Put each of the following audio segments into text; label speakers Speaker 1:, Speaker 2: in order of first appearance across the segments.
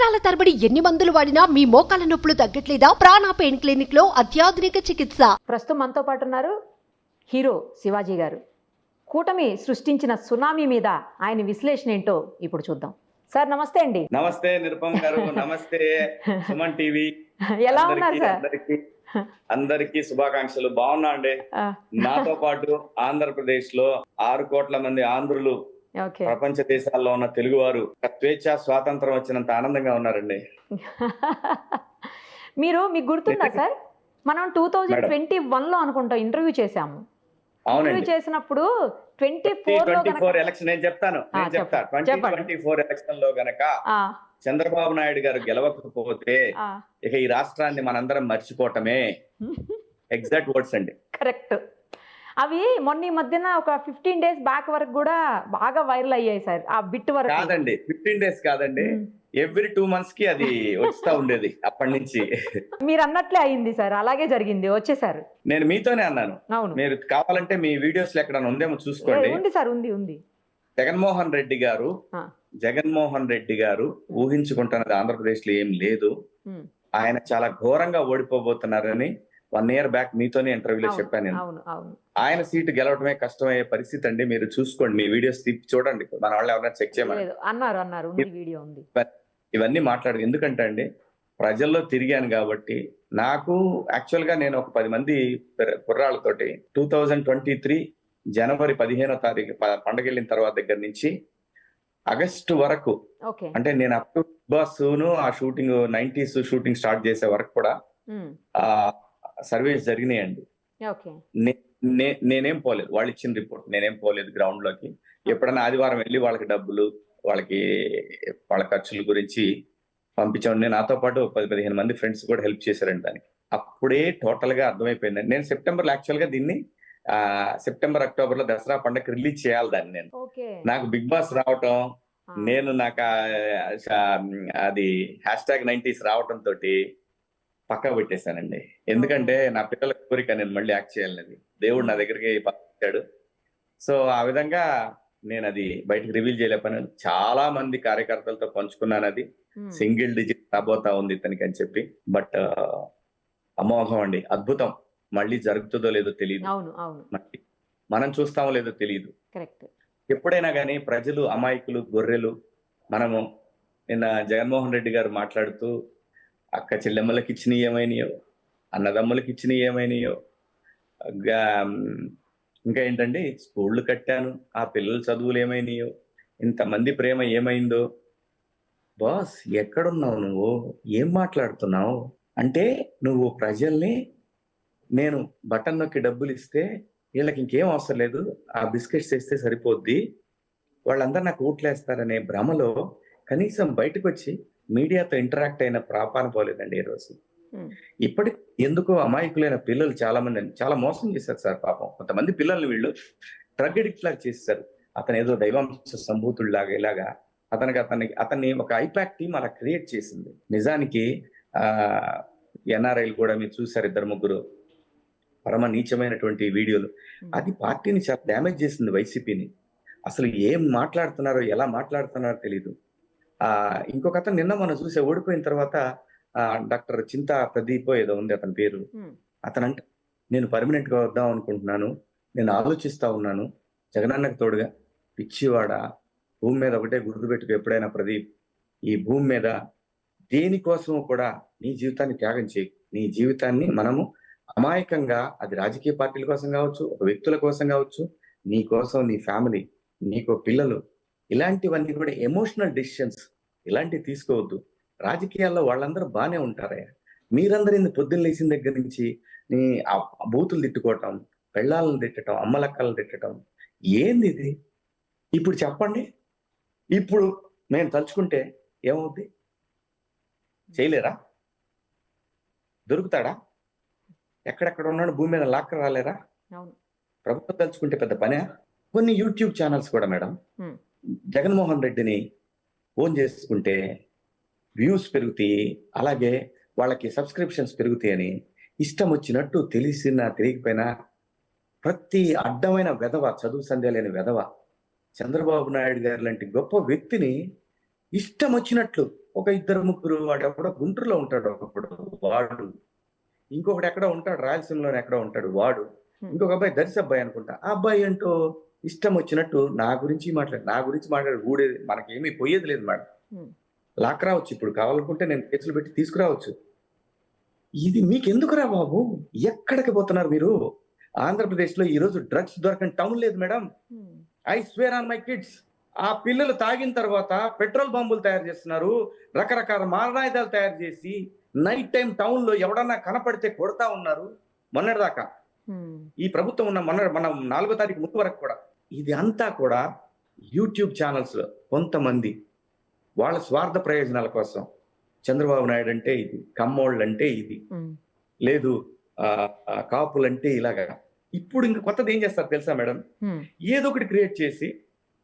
Speaker 1: సంవత్సరాల తరబడి ఎన్ని మందులు వాడినా మీ మోకాల నొప్పులు తగ్గట్లేదా? ప్రాణ పెయిన్ క్లినిక్ లో అత్యాధునిక చికిత్స.
Speaker 2: ప్రస్తుతం మనతో పాటు ఉన్నారు హీరో శివాజీ గారు. కూటమి సృష్టించిన సునామీ మీద ఆయన విశ్లేషణ ఏంటో ఇప్పుడు చూద్దాం. సార్ నమస్తే అండి.
Speaker 3: నమస్తే నిరుపమ్ గారు. నమస్తే సుమన్ టీవీ.
Speaker 2: ఎలా ఉన్నారు సార్?
Speaker 3: అందరికి శుభాకాంక్షలు. బాగున్నా అండి. నాతో పాటు ఆంధ్రప్రదేశ్ లో 6 కోట్ల మంది ఆంధ్రులు, ప్రపంచ దేశాల్లో ఉన్న తెలుగు వారు స్వేచ్ఛ స్వాతంత్రం వచ్చినంత ఆనందంగా ఉన్నారండి.
Speaker 2: మీకు గుర్తుందా సార్, మనం 2021 లో అనుకుంటాం ఇంటర్వ్యూ చేశాము. ఇంటర్వ్యూ చేసినప్పుడు
Speaker 3: 24 ఎలక్షన్ నేను చెప్తా 2024 ఎలక్షన్ లో గనక చంద్రబాబు నాయుడు గారు గెలవకపోతే ఇక ఈ రాష్ట్రాన్ని మనందరం మర్చిపోవటమే. ఎగ్జాక్ట్ వర్డ్స్ అండి.
Speaker 2: కరెక్ట్. అవి మొన్న ఈ మధ్యన ఒక 15 days బ్యాక్ వరకు కూడా బాగా వైరల్ అయ్యాయి సార్. ఆ బిట్ వరకు
Speaker 3: కాదండి, 15 days కాదండి, ఎవ్రీ 2 months కి అది వస్తా ఉండేది. అప్పటి నుంచి
Speaker 2: మీరు అన్నట్లే అయింది సార్, అలాగే జరిగింది, వచ్చేసారు.
Speaker 3: నేను మీతోనే అన్నాను. మీరు కావాలంటే మీ వీడియోస్ లో ఎక్కడ ఉందేమో చూసుకోండి.
Speaker 2: ఉంది సార్, ఉంది.
Speaker 3: జగన్మోహన్ రెడ్డి గారు ఊహించుకుంటున్నది ఆంధ్రప్రదేశ్ లో ఏం లేదు. ఆయన చాలా ఘోరంగా ఓడిపోబోతున్నారని 1 year బ్యాక్ మీతోనే ఇంటర్వ్యూలో చెప్పాను నేను. ఆయన సీటు గెలవడమే కష్టమయ్యే పరిస్థితి అండి. మీరు చూసుకోండి, మీ వీడియోస్ చూడండి, మన వాళ్ళు ఎవరైనా చెక్ చేయమని
Speaker 2: అన్నారు.
Speaker 3: ఇవన్నీ మాట్లాడు. ఎందుకంటే అండి, ప్రజల్లో తిరిగాను కాబట్టి నాకు యాక్చువల్ గా నేను ఒక 10 మంది కుర్రాళ్ళతోటి 2023 జనవరి 15వ తారీఖు పండగ వెళ్ళిన తర్వాత దగ్గర నుంచి ఆగస్టు వరకు, అంటే నేను అప్ బాస్ ఆ షూటింగ్ 90s షూటింగ్ స్టార్ట్ చేసే వరకు కూడా సర్వేస్ జరిగినాయండి. నేనేం పోలేదు, వాళ్ళు ఇచ్చిన రిపోర్ట్, నేనేం పోలేదు గ్రౌండ్ లోకి. ఎప్పుడైనా ఆదివారం వెళ్ళి వాళ్ళకి డబ్బులు, వాళ్ళ ఖర్చుల గురించి పంపించాను. నాతో పాటు 10-15 మంది ఫ్రెండ్స్ కూడా హెల్ప్ చేశారండి దానికి. అప్పుడే టోటల్ గా అర్థమైపోయిందండి. నేను సెప్టెంబర్ యాక్చువల్ గా దీన్ని సెప్టెంబర్ అక్టోబర్ లో దసరా పండుగ రిలీజ్ చేయాలి దాన్ని. నేను నాకు బిగ్ బాస్ రావటం, నాకు అది #90s రావటం తోటి పక్కా పెట్టేశానండి. ఎందుకంటే నా పిల్లల కోరిక నేను మళ్ళీ యాక్ట్ చేయాలనేది. దేవుడు నా దగ్గరికి పంపించాడు. సో ఆ విధంగా నేను అది బయటకు రివీల్ చేయలేకపోయాను. చాలా మంది కార్యకర్తలతో పంచుకున్నాను. అది సింగిల్ డిజిట్ రాబోతా ఉంది ఇతనికి అని చెప్పి. బట్ అమోఘం అండి, అద్భుతం. మళ్ళీ జరుగుతుందో లేదో తెలియదు, మనం చూస్తామో లేదో తెలియదు. ఎప్పుడైనా కానీ ప్రజలు అమాయకులు, గొర్రెలు. మనము నిన్న జగన్మోహన్ రెడ్డి గారు మాట్లాడుతూ అక్క చెల్లెమ్మలకి ఇచ్చినవి ఏమైనాయో, అన్నదమ్ములకి ఇచ్చినవి ఏమైనాయో, ఇంకా ఏంటండి స్కూళ్ళు కట్టాను, ఆ పిల్లల చదువులు ఏమైనాయో, ఇంతమంది ప్రేమ ఏమైందో. బాస్ ఎక్కడున్నావు నువ్వు, ఏం మాట్లాడుతున్నావు అంటే, నువ్వు ప్రజల్ని నేను బటన్ నొక్కి డబ్బులు ఇస్తే వీళ్ళకి ఇంకేం అవసరం లేదు, ఆ బిస్కెట్స్ వేస్తే సరిపోద్ది, వాళ్ళందరూ నాకు ఓట్లేస్తారనే భ్రమలో కనీసం బయటకు వచ్చి మీడియాతో ఇంటరాక్ట్ అయిన ప్రాపాన పోలేదండి ఈ రోజు. ఇప్పటికి ఎందుకో అమాయకులైన పిల్లలు చాలా మంది చాలా మోసం చేశారు సార్. పాపం కొంతమంది పిల్లల్ని వీళ్ళు డ్రగ్ అడిక్ట్ లాగా చేస్తారు. అతను ఏదో దైవాంశ సంభూతుడిలాగా ఇలాగా అతన్ని ఒక ఐపాక్ టీమ్ అలా క్రియేట్ చేసింది. నిజానికి ఎన్ఆర్ఐలు కూడా మీరు చూసారు, 2-3 పరమ నీచమైనటువంటి వీడియోలు. అది పార్టీని చాలా డ్యామేజ్ చేసింది, వైసీపీని. అసలు ఏం మాట్లాడుతున్నారో, ఎలా మాట్లాడుతున్నారో తెలీదు. ఇంకొక అతను నిన్న మనం చూసే ఓడిపోయిన తర్వాత డాక్టర్ చింతా ప్రదీప్ ఏదో ఉంది అతని పేరు. అతనంటే నేను పర్మనెంట్ గా వద్దాం అనుకుంటున్నాను, నేను ఆలోచిస్తా ఉన్నాను, జగనన్నకు తోడుగా. పిచ్చివాడ, భూమి మీద ఒకటే గుర్తుపెట్టుకు ఎప్పుడైనా ప్రదీప్, ఈ భూమి మీద దేనికోసం కూడా నీ జీవితాన్ని త్యాగం చేయి. నీ జీవితాన్ని మనము అమాయకంగా, అది రాజకీయ పార్టీల కోసం కావచ్చు, ఒక వ్యక్తుల కోసం కావచ్చు, నీ కోసం, నీ ఫ్యామిలీ, నీకు పిల్లలు, ఇలాంటివన్నీ కూడా ఎమోషనల్ డెసిషన్స్, ఇలాంటివి తీసుకోవద్దు. రాజకీయాల్లో వాళ్ళందరూ బాగానే ఉంటారే, మీరందరూ పొద్దున్న లేచిన దగ్గర నుంచి నీ బూతులు తిట్టుకోవటం, పెళ్ళాలను తిట్టడం, అమ్మలక్కలను తిట్టడం, ఏంది ఇది? ఇప్పుడు చెప్పండి, ఇప్పుడు మేము తలుచుకుంటే ఏమవుద్ది? చేయలేరా? దొరుకుతాడా? ఎక్కడెక్కడ ఉన్నాడు భూమి మీద లాక్క రాలేరా? ప్రభుత్వం తలుచుకుంటే పెద్ద పనే. కొన్ని యూట్యూబ్ ఛానల్స్ కూడా మేడం జగన్మోహన్ రెడ్డిని ఓన్ చేసుకుంటే వ్యూస్ పెరుగుతాయి, అలాగే వాళ్ళకి సబ్స్క్రిప్షన్స్ పెరుగుతాయని ఇష్టం వచ్చినట్టు తెలియకపోయినా ప్రతి అడ్డమైన వెధవ, చదువు సంధ్య లేని వెధవ చంద్రబాబు నాయుడు గారు లాంటి గొప్ప వ్యక్తిని ఇష్టం వచ్చినట్లు ఒక ఇద్దరు ముగ్గురు, వాడు ఎక్కడో గుంటూరులో ఉంటాడు ఒకడు వాడు, ఇంకొకటి ఎక్కడ ఉంటాడు రాయలసీమలోనే ఎక్కడ ఉంటాడు వాడు, ఇంకొక అబ్బాయి దర్శి అబ్బాయి అనుకుంటా. ఆ అబ్బాయి ఏంటో ఇష్టం వచ్చినట్టు నా గురించి మాట్లాడు ఊడేది, మనకేమీ పోయేది లేదు మేడం. లాక్రావచ్చు, ఇప్పుడు కావాలనుకుంటే నేను కేసులు పెట్టి తీసుకురావచ్చు. ఇది మీకెందుకురా బాబు? ఎక్కడికి పోతున్నారు మీరు? ఆంధ్రప్రదేశ్ లో ఈ రోజు డ్రగ్స్ దొరకని టౌన్ లేదు madam. I swear on my kids. ఆ పిల్లలు తాగిన తర్వాత పెట్రోల్ బాంబులు తయారు చేస్తున్నారు, రకరకాల మారణాయుధాలు తయారు చేసి నైట్ టైం టౌన్ లో ఎవడన్నా కనపడితే కొడతా ఉన్నారు. మొన్నటిదాకా ఈ ప్రభుత్వం ఉన్న మన 4వ తారీఖు ముందు వరకు కూడా ఇది అంతా కూడా యూట్యూబ్ ఛానల్స్ లో కొంతమంది వాళ్ళ స్వార్థ ప్రయోజనాల కోసం, చంద్రబాబు నాయుడు అంటే ఇది, కమ్మోళ్ళు అంటే ఇది, లేదు కాపులంటే ఇలాగా. ఇప్పుడు ఇంక కొత్తది ఏం చేస్తారు తెలుసా మేడం? ఏదో ఒకటి క్రియేట్ చేసి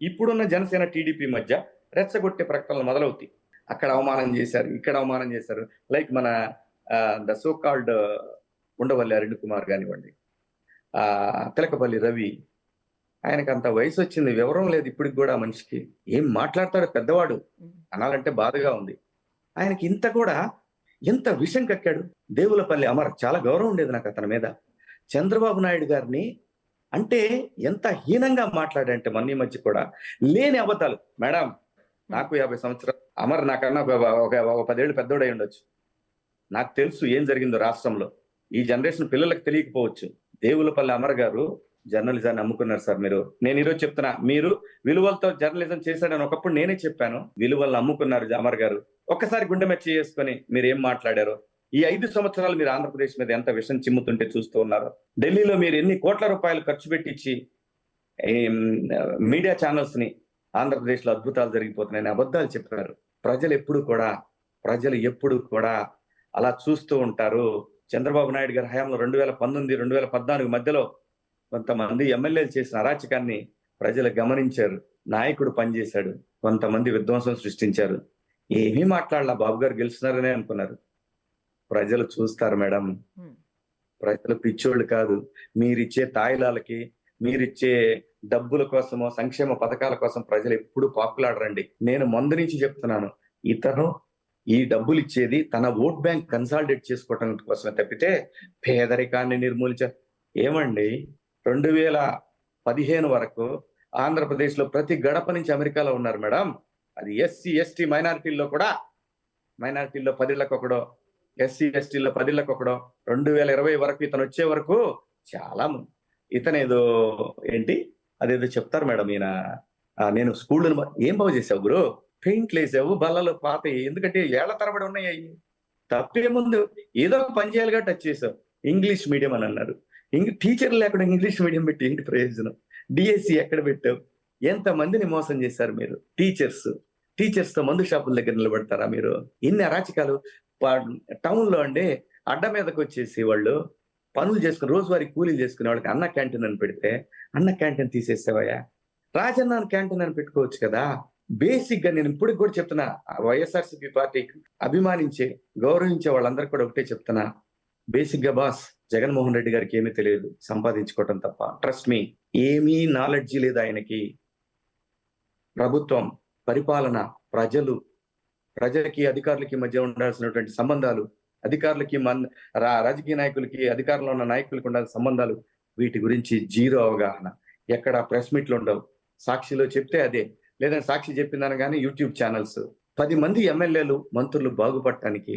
Speaker 3: ఇప్పుడున్న జనసేన టీడీపీ మధ్య రెచ్చగొట్టే ప్రకటనలు మొదలవుతాయి. అక్కడ అవమానం చేశారు, ఇక్కడ అవమానం చేశారు. లైక్ మన the so called Undavalli Arun Kumar కానివ్వండి, తిలకపల్లి రవి, ఆయనకు అంత వయసు వచ్చింది, వివరం లేదు ఇప్పటికి కూడా. మనిషికి ఏం మాట్లాడతాడు, పెద్దవాడు అనాలంటే బాధగా ఉంది. ఆయనకి ఇంత కూడా ఎంత విషం కక్కాడు. దేవులపల్లి అమర్, చాలా గౌరవం ఉండేది నాకు అతని మీద. చంద్రబాబు నాయుడు గారిని అంటే ఎంత హీనంగా మాట్లాడంటే మొన్న ఈ మధ్య కూడా లేని అబద్ధాలు. మేడం నాకు 50 సంవత్సరాలు, అమర్ నాకన్నా ఒక 10 ఏళ్ళు పెద్దోడై ఉండొచ్చు. నాకు తెలుసు ఏం జరిగిందో రాష్ట్రంలో. ఈ జనరేషన్ పిల్లలకు తెలియకపోవచ్చు. దేవులపల్లి అమర్ గారు జర్నలిజాన్ని అమ్ముకున్నారు సార్. నేను ఈరోజు చెప్తున్నా, మీరు విలువలతో జర్నలిజం చేశాడని ఒకప్పుడు నేనే చెప్పాను. విలువలను అమ్ముకున్నారు అమర్ గారు. ఒక్కసారి గుండె మెచ్చి చేసుకొని మీరు ఏం మాట్లాడారో, ఈ 5 సంవత్సరాలు మీరు ఆంధ్రప్రదేశ్ మీద ఎంత విషం చిమ్ముతుంటే చూస్తూ ఉన్నారు. ఢిల్లీలో మీరు ఎన్ని కోట్ల రూపాయలు ఖర్చు పెట్టించి మీడియా ఛానల్స్ ని ఆంధ్రప్రదేశ్ లో అద్భుతాలు జరిగిపోతున్నాయని అబద్ధాలు చెప్పారు. ప్రజలు ఎప్పుడు కూడా అలా చూస్తూ ఉంటారు. చంద్రబాబు నాయుడు గారి హయాంలో 2019, 2014 మధ్యలో కొంతమంది ఎమ్మెల్యేలు చేసిన అరాచకాన్ని ప్రజలు గమనించారు. నాయకుడు పనిచేశాడు, కొంతమంది విధ్వంసం సృష్టించారు. ఏమీ మాట్లాడాల, బాబు గారు గెలుస్తున్నారనే అనుకున్నారు. ప్రజలు చూస్తారు మేడం. ప్రజలు పిచ్చోళ్ళు కాదు. మీరిచ్చే తాయిలాలకి, మీరిచ్చే డబ్బుల కోసమో సంక్షేమ పథకాల కోసం ప్రజలు ఎప్పుడు పాపులాడరండి. నేను ముందు నుంచి చెప్తున్నాను, ఇతను ఈ డబ్బులు ఇచ్చేది తన ఓట్ బ్యాంక్ కన్సాలిడేట్ చేసుకోవటం కోసమే తప్పితే పేదరికాన్ని ఏమండి 2015 వరకు ఆంధ్రప్రదేశ్ లో ప్రతి గడప నుంచి అమెరికాలో ఉన్నారు మేడం. అది ఎస్సీ ఎస్టీ మైనారిటీల్లో 10 ఒకడో, ఎస్సీ ఎస్టీలో 10 ఒకడో. 2020 వరకు ఇతను వచ్చే వరకు చాలా మంది, ఇతనేదో అదేదో చెప్తారు మేడం, ఈయన నేను స్కూల్లో ఏం బాగు చేసావు గురు, పెయింట్లు వేసావు, బల్లలు పాత, ఎందుకంటే ఏళ్ల తరబడి ఉన్నాయి. తప్పేముందు, ఏదో ఒక పని చేయాలిగా టచ్ చేసావు. ఇంగ్లీష్ మీడియం అని అన్నారు. టీచర్ లేకుండా ఇంగ్లీష్ మీడియం పెట్టి ఏంటి ప్రయోజనం? డిఎస్సి ఎక్కడ పెట్టావు? ఎంతమందిని మోసం చేశారు మీరు? టీచర్స్ తో మందు షాపుల దగ్గర నిలబడతారా మీరు? ఇన్ని అరాచకాలు టౌన్ లో అండి. అడ్డ మీదకి వచ్చేసి వాళ్ళు పనులు చేసుకుని రోజువారీ కూలీలు చేసుకునే వాళ్ళకి అన్న క్యాంటీన్ అని పెడితే అన్న క్యాంటీన్ తీసేసావయ్యా, రాజన్న క్యాంటీన్ అని పెట్టుకోవచ్చు కదా. బేసిక్ గా నేను ఇప్పుడు కూడా చెప్తున్నా, వైఎస్ఆర్సీపీ పార్టీకి అభిమానించే గౌరవించే వాళ్ళందరికీ కూడా ఒకటే చెప్తున్నా, బేసిక్ గా బాస్ జగన్మోహన్ రెడ్డి గారికి ఏమీ తెలియదు, సంపాదించుకోవటం తప్ప. ట్రస్ట్ మీ, ఏమీ నాలెడ్జి లేదు ఆయనకి. ప్రభుత్వం, పరిపాలన, ప్రజలకి అధికారులకి మధ్య ఉండాల్సినటువంటి సంబంధాలు, అధికారులకి రాజకీయ నాయకులకి, అధికారంలో ఉన్న నాయకులకి ఉండాల్సిన సంబంధాలు, వీటి గురించి జీరో అవగాహన. ఎక్కడ ప్రెస్ మీట్లు ఉండవు. సాక్షిలో చెప్తే అదే, లేదంటే సాక్షి చెప్పిందని కానీ యూట్యూబ్ ఛానల్స్. 10 మంది ఎమ్మెల్యేలు, మంత్రులు బాగుపడటానికి